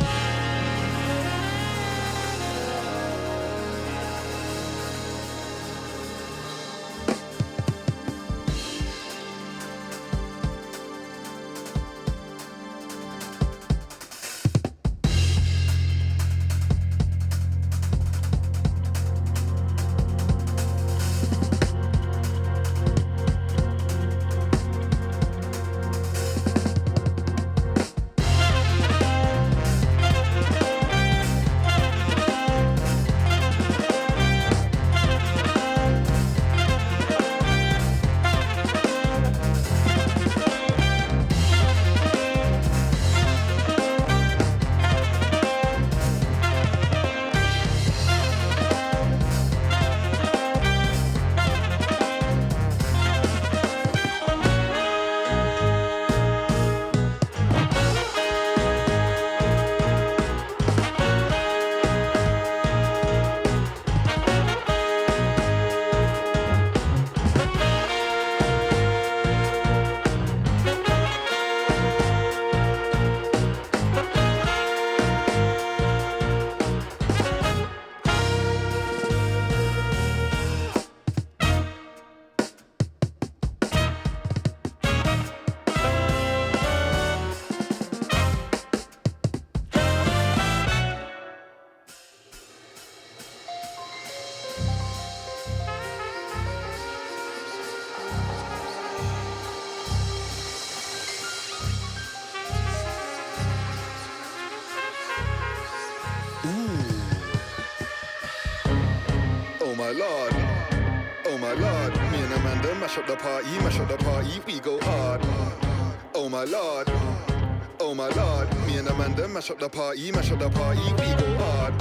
my lord, oh my lord. Me and Amanda mash up the party, we go hard. Oh my lord, oh my lord. Me and Amanda mash up the party, we go hard.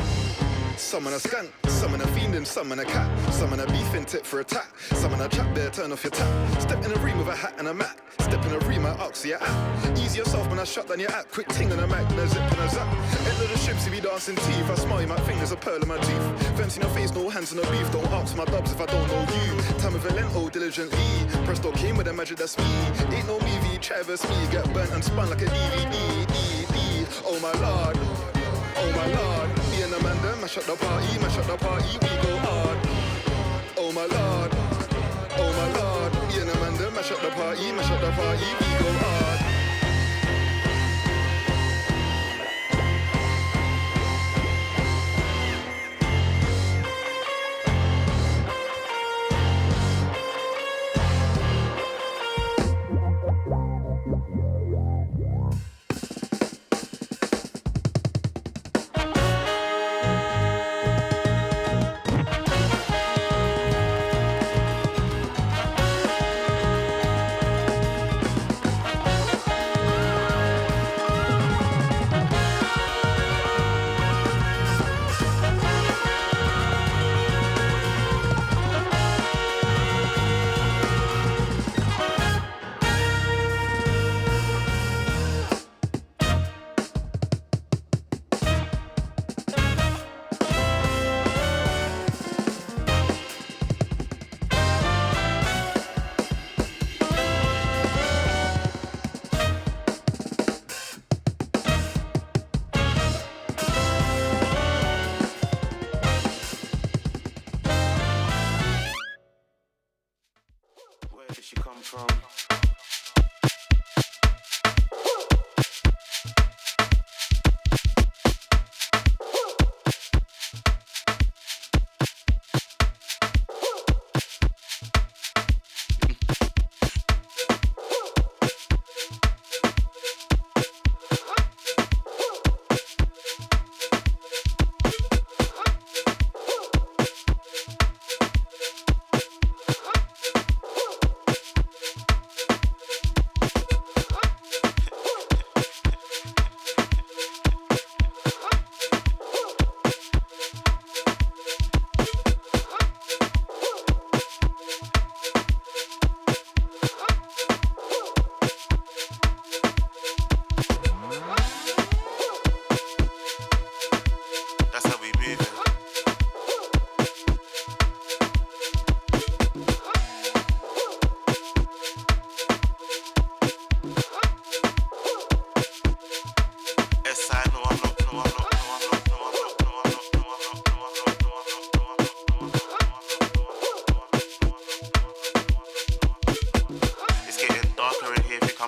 Some on a skank, some on a fiendin', some on a cat, some on a beefing tip for attack, some on a trap there, turn off your tap. Step in a room with a hat and a mat, step in a room, I ox your app. Ease yourself when I shut down your app, quick ting on a mac, no zip and a zap. End of the strips, you be dancing teeth, I smile, you might think there's a pearl in my teeth. Fence in your face, no hands on the beef, don't ask my dubs if I don't know you. Time of Valento, diligently, Presto came with a magic that's me. Ain't no movie, Travis me, get burnt and spun like a DVD. Oh my lord, oh my lord. Me and Amanda mash up the party, we go hard. Oh my lord, oh my lord. Me and Amanda mash up the party, we go hard.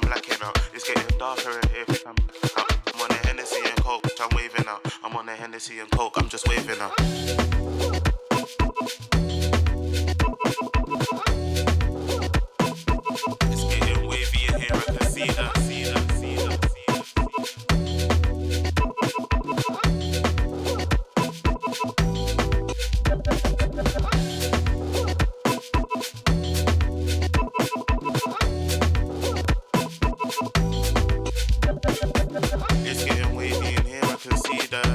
blacking out. It's getting darker in here. I'm on the Hennessy and Coke, which I'm waving out. I'm on the Hennessy and Coke, I'm just waving out. It's getting wavy in here, I can see that. It's getting wavy in here, I can see that.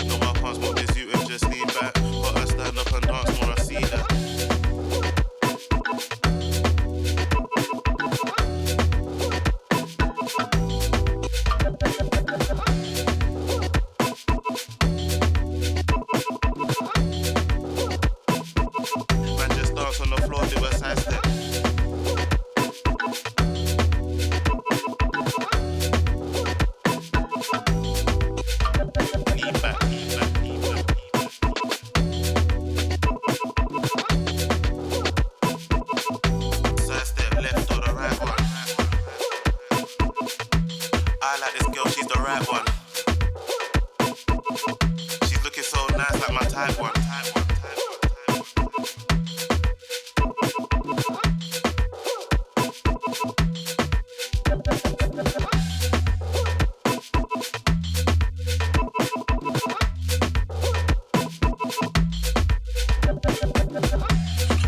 No, I can't smoke this, you and just lean back. Gotta stand up and dance more, I see that. Man, just dance on the floor, do a side step. Sidestep left or the right one. I like this girl, she's the right one. She's looking so nice, like my type one.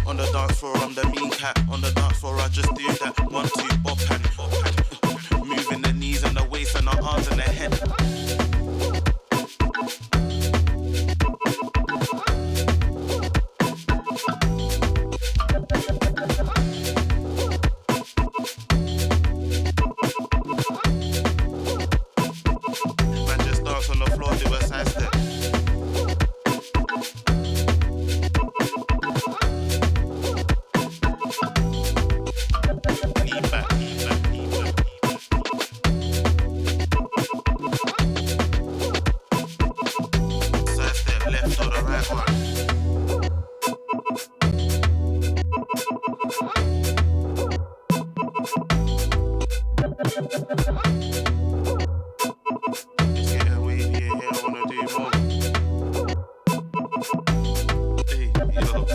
On the dance floor, I'm the mean cat. On the dance floor, I just do that. 1, 2, bop and moving the knees and the waist and the arms and the head. Man, just dance on the floor, do a side step. Lean back. Sidestep left or the right one. It's getting wavy in here, I wanna do more. Hey, yo.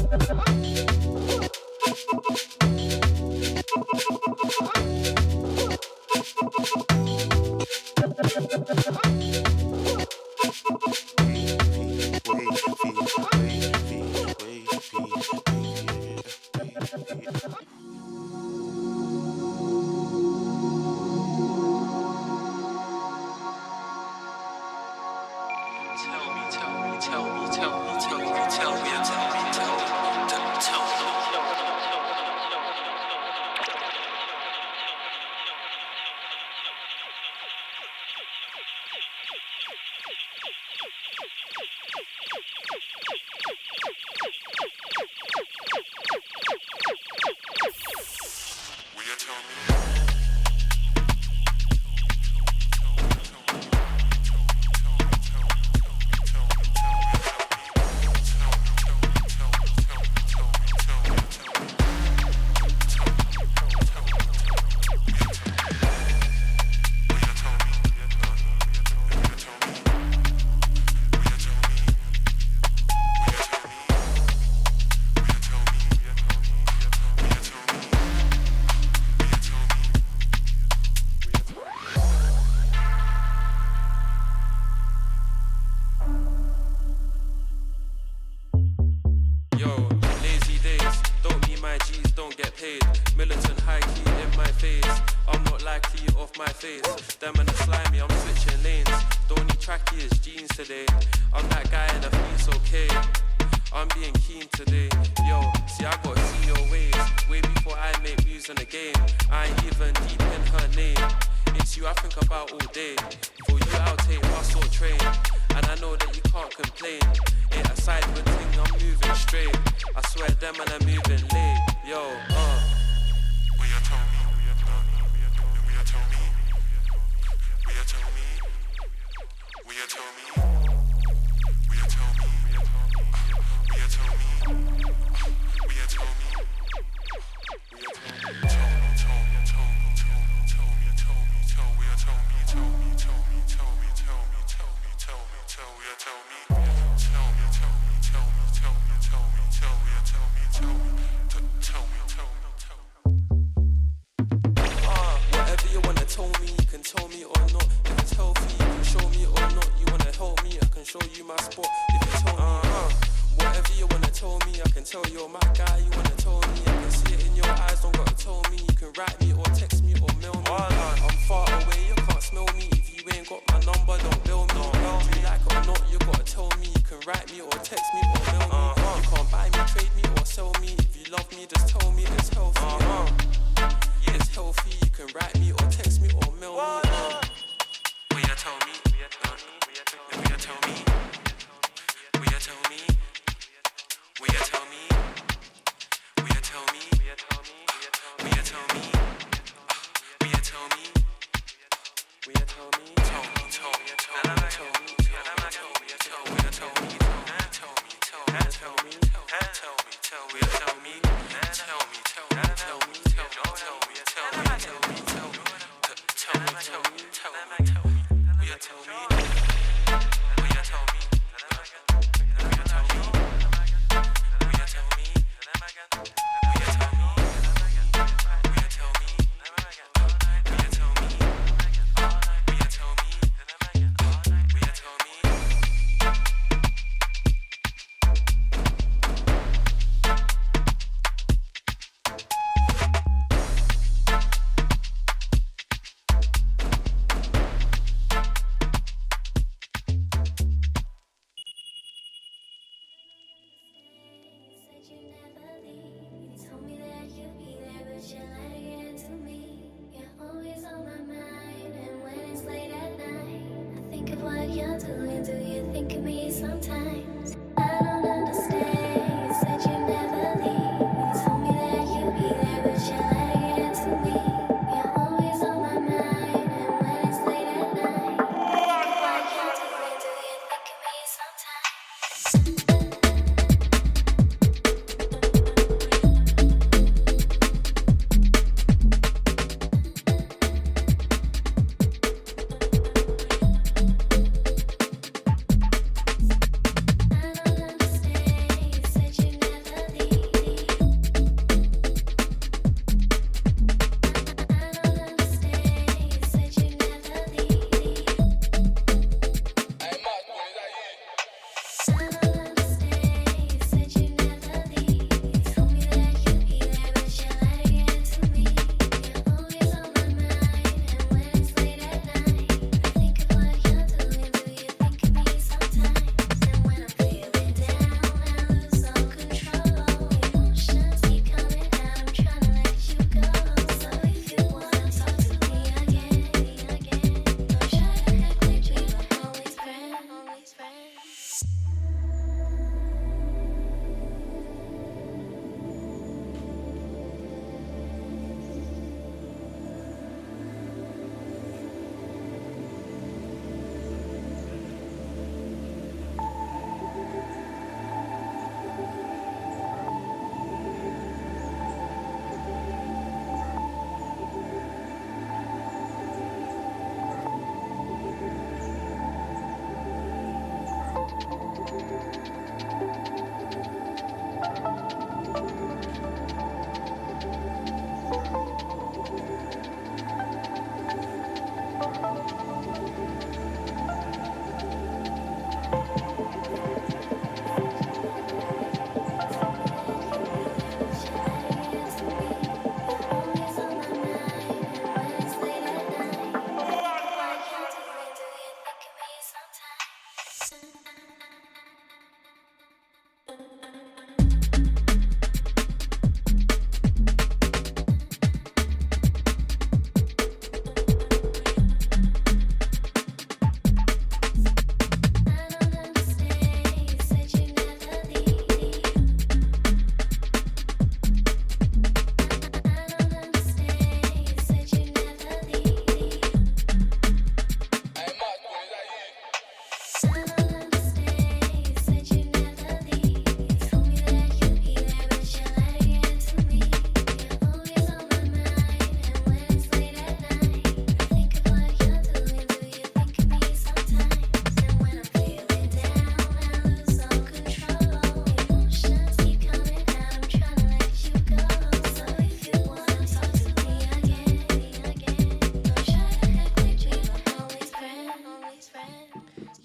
Them and the slimy, I'm switching lanes. Don't need trackies, jeans today. I'm that guy and I feel okay. I'm being keen today. Yo, see I gotta see your ways. Way before I make moves in the game. I ain't even deep in her name. It's you I think about all day. For you I'll take bus or train. And I know that you can't complain. Ain't a sideward thing, I'm moving straight. I swear them and I'm moving late. Yo, Will you tell me? Will you tell me? Will you tell me? Will you tell me? Will you tell me? Will you tell me? Will you tell me? Will you tell me? Will you tell me? tell me, you can tell me or not. If it's healthy, you can show me or not. You wanna help me, I can show you my spot. If you tell me, whatever you wanna tell me, I can tell you're my guy. You wanna tell me, I can see it in your eyes. Don't gotta tell me, you can write me or text me or mail me. I'm far away, you can't smell me. If you ain't got my number, don't bill me. Do you like it or not, you gotta tell me. You can write me or text me or mail me. You can't buy me, trade me or sell me. If you love me, just tell me it's healthy. Yeah, it's healthy, you can write me or text me or mail me. Will you tell me? Will you tell me? Will you tell me? Will you tell me? Will you tell me? Will you tell me? Will you tell me? Will you tell me?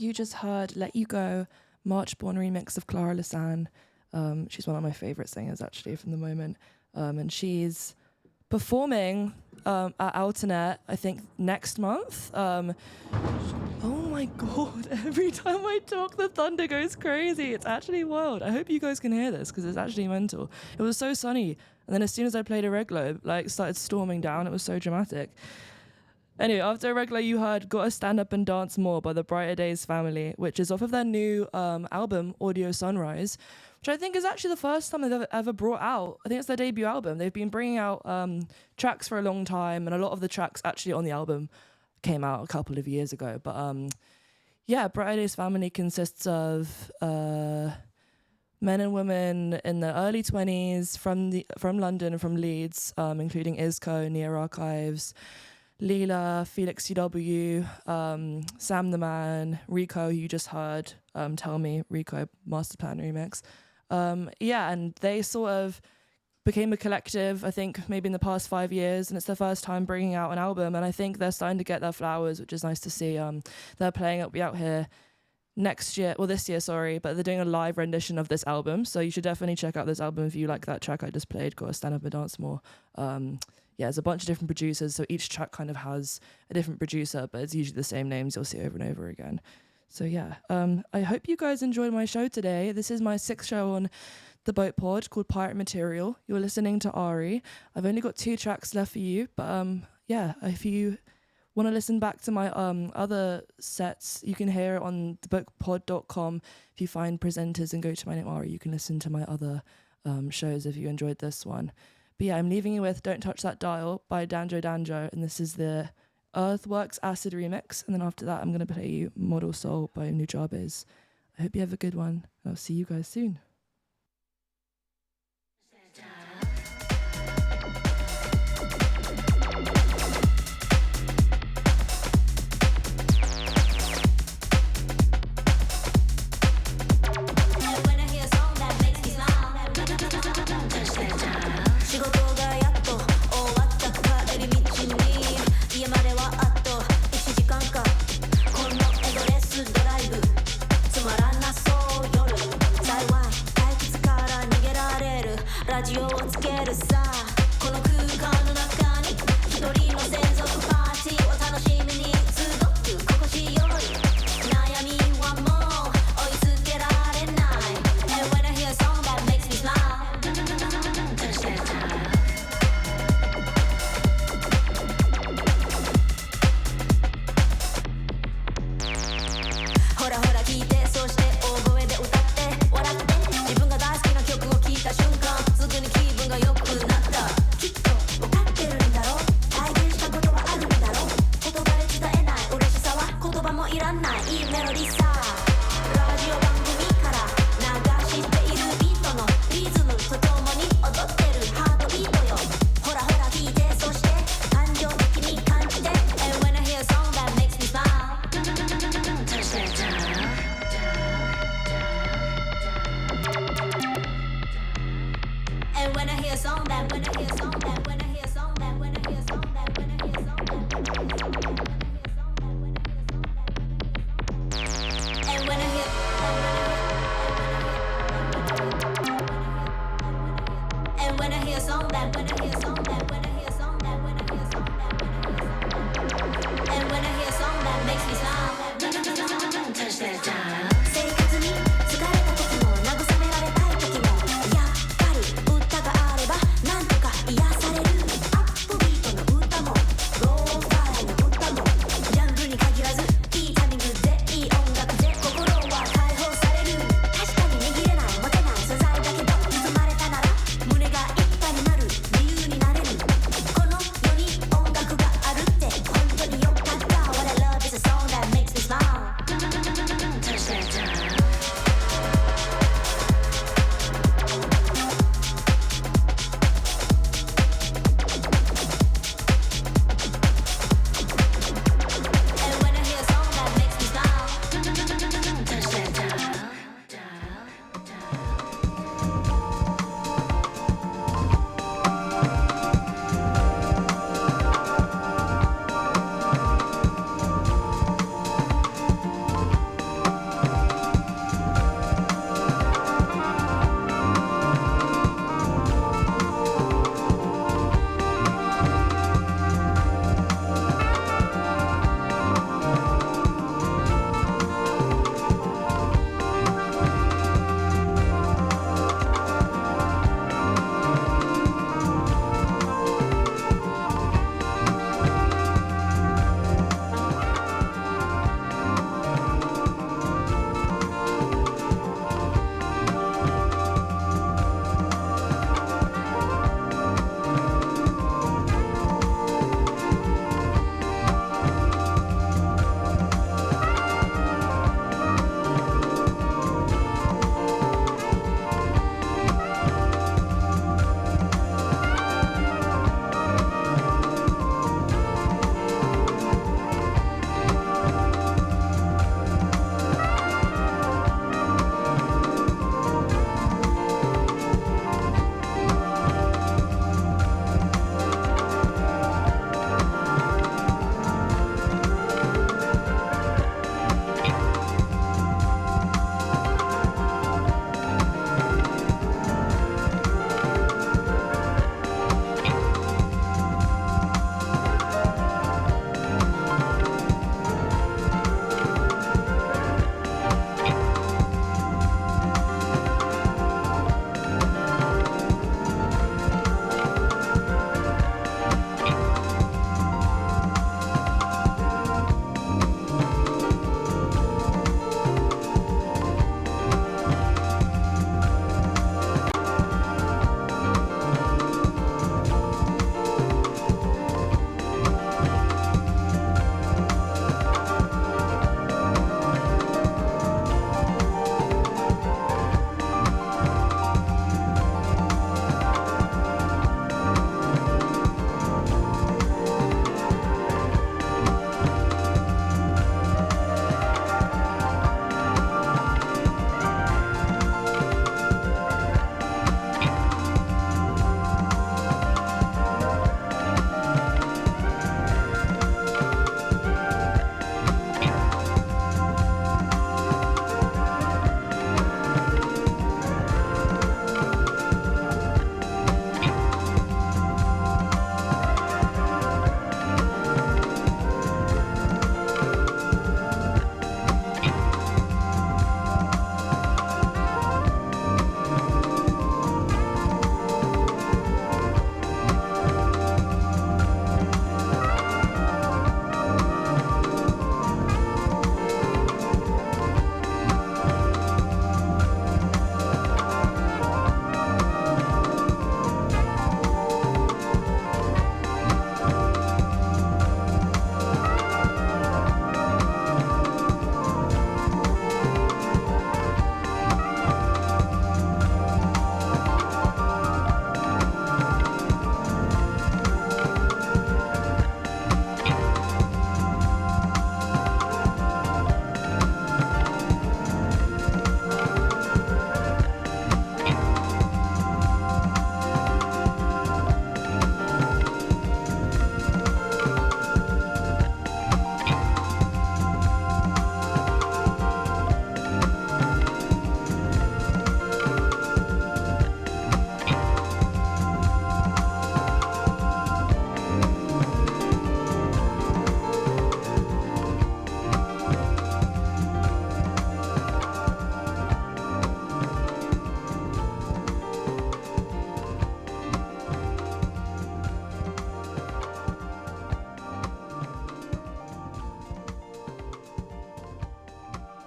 you just heard Let You Go, March Born remix of Clara Lisanne. She's one of my favorite singers actually from the moment. And she's performing at Altanet, I think, next month. Oh my God, every time I talk, the thunder goes crazy. It's actually wild. I hope you guys can hear this because it's actually mental. It was so sunny. And then as soon as I played a Red Globe, like, started storming down. It was so dramatic. Anyway, after a Regular, you heard Gotta Stand Up and Dance More by the Brighter Days family, which is off of their new album, Audio Sunrise, which I think is actually the first time they've ever brought out. I think it's their debut album. They've been bringing out tracks for a long time, and a lot of the tracks actually on the album came out a couple of years ago. But yeah, Brighter Days family consists of men and women in their early 20s from London and from Leeds, including Isco, Near Archives, Leela, Felix UW, Sam the Man, Rico, who you just heard, Tell Me, Rico, Master Plan remix. Yeah, and they sort of became a collective, I think, maybe in the past 5 years, and it's their first time bringing out an album, and I think they're starting to get their flowers, which is nice to see. They're playing Up Be Out Here this year, sorry, but they're doing a live rendition of this album, so you should definitely check out this album if you like that track I just played, Gotta Stand Up and Dance More. Yeah, there's a bunch of different producers, so each track kind of has a different producer, but it's usually the same names you'll see over and over again. So yeah, I hope you guys enjoyed my show today. This is my 6th show on the Boat Pod called Pirate Material. You're listening to ARI. I've only got 2 tracks left for you, but yeah, if you want to listen back to my other sets, you can hear it on thebookpod.com. If you find presenters and go to my name ARI, you can listen to my other shows if you enjoyed this one. But yeah, I'm leaving you with Don't Touch That Dial by Danjo Danjo, and this is the Earthworks Acid remix. And then after that, I'm going to play you Model Soul by Nujabes. I hope you have a good one, and I'll see you guys soon.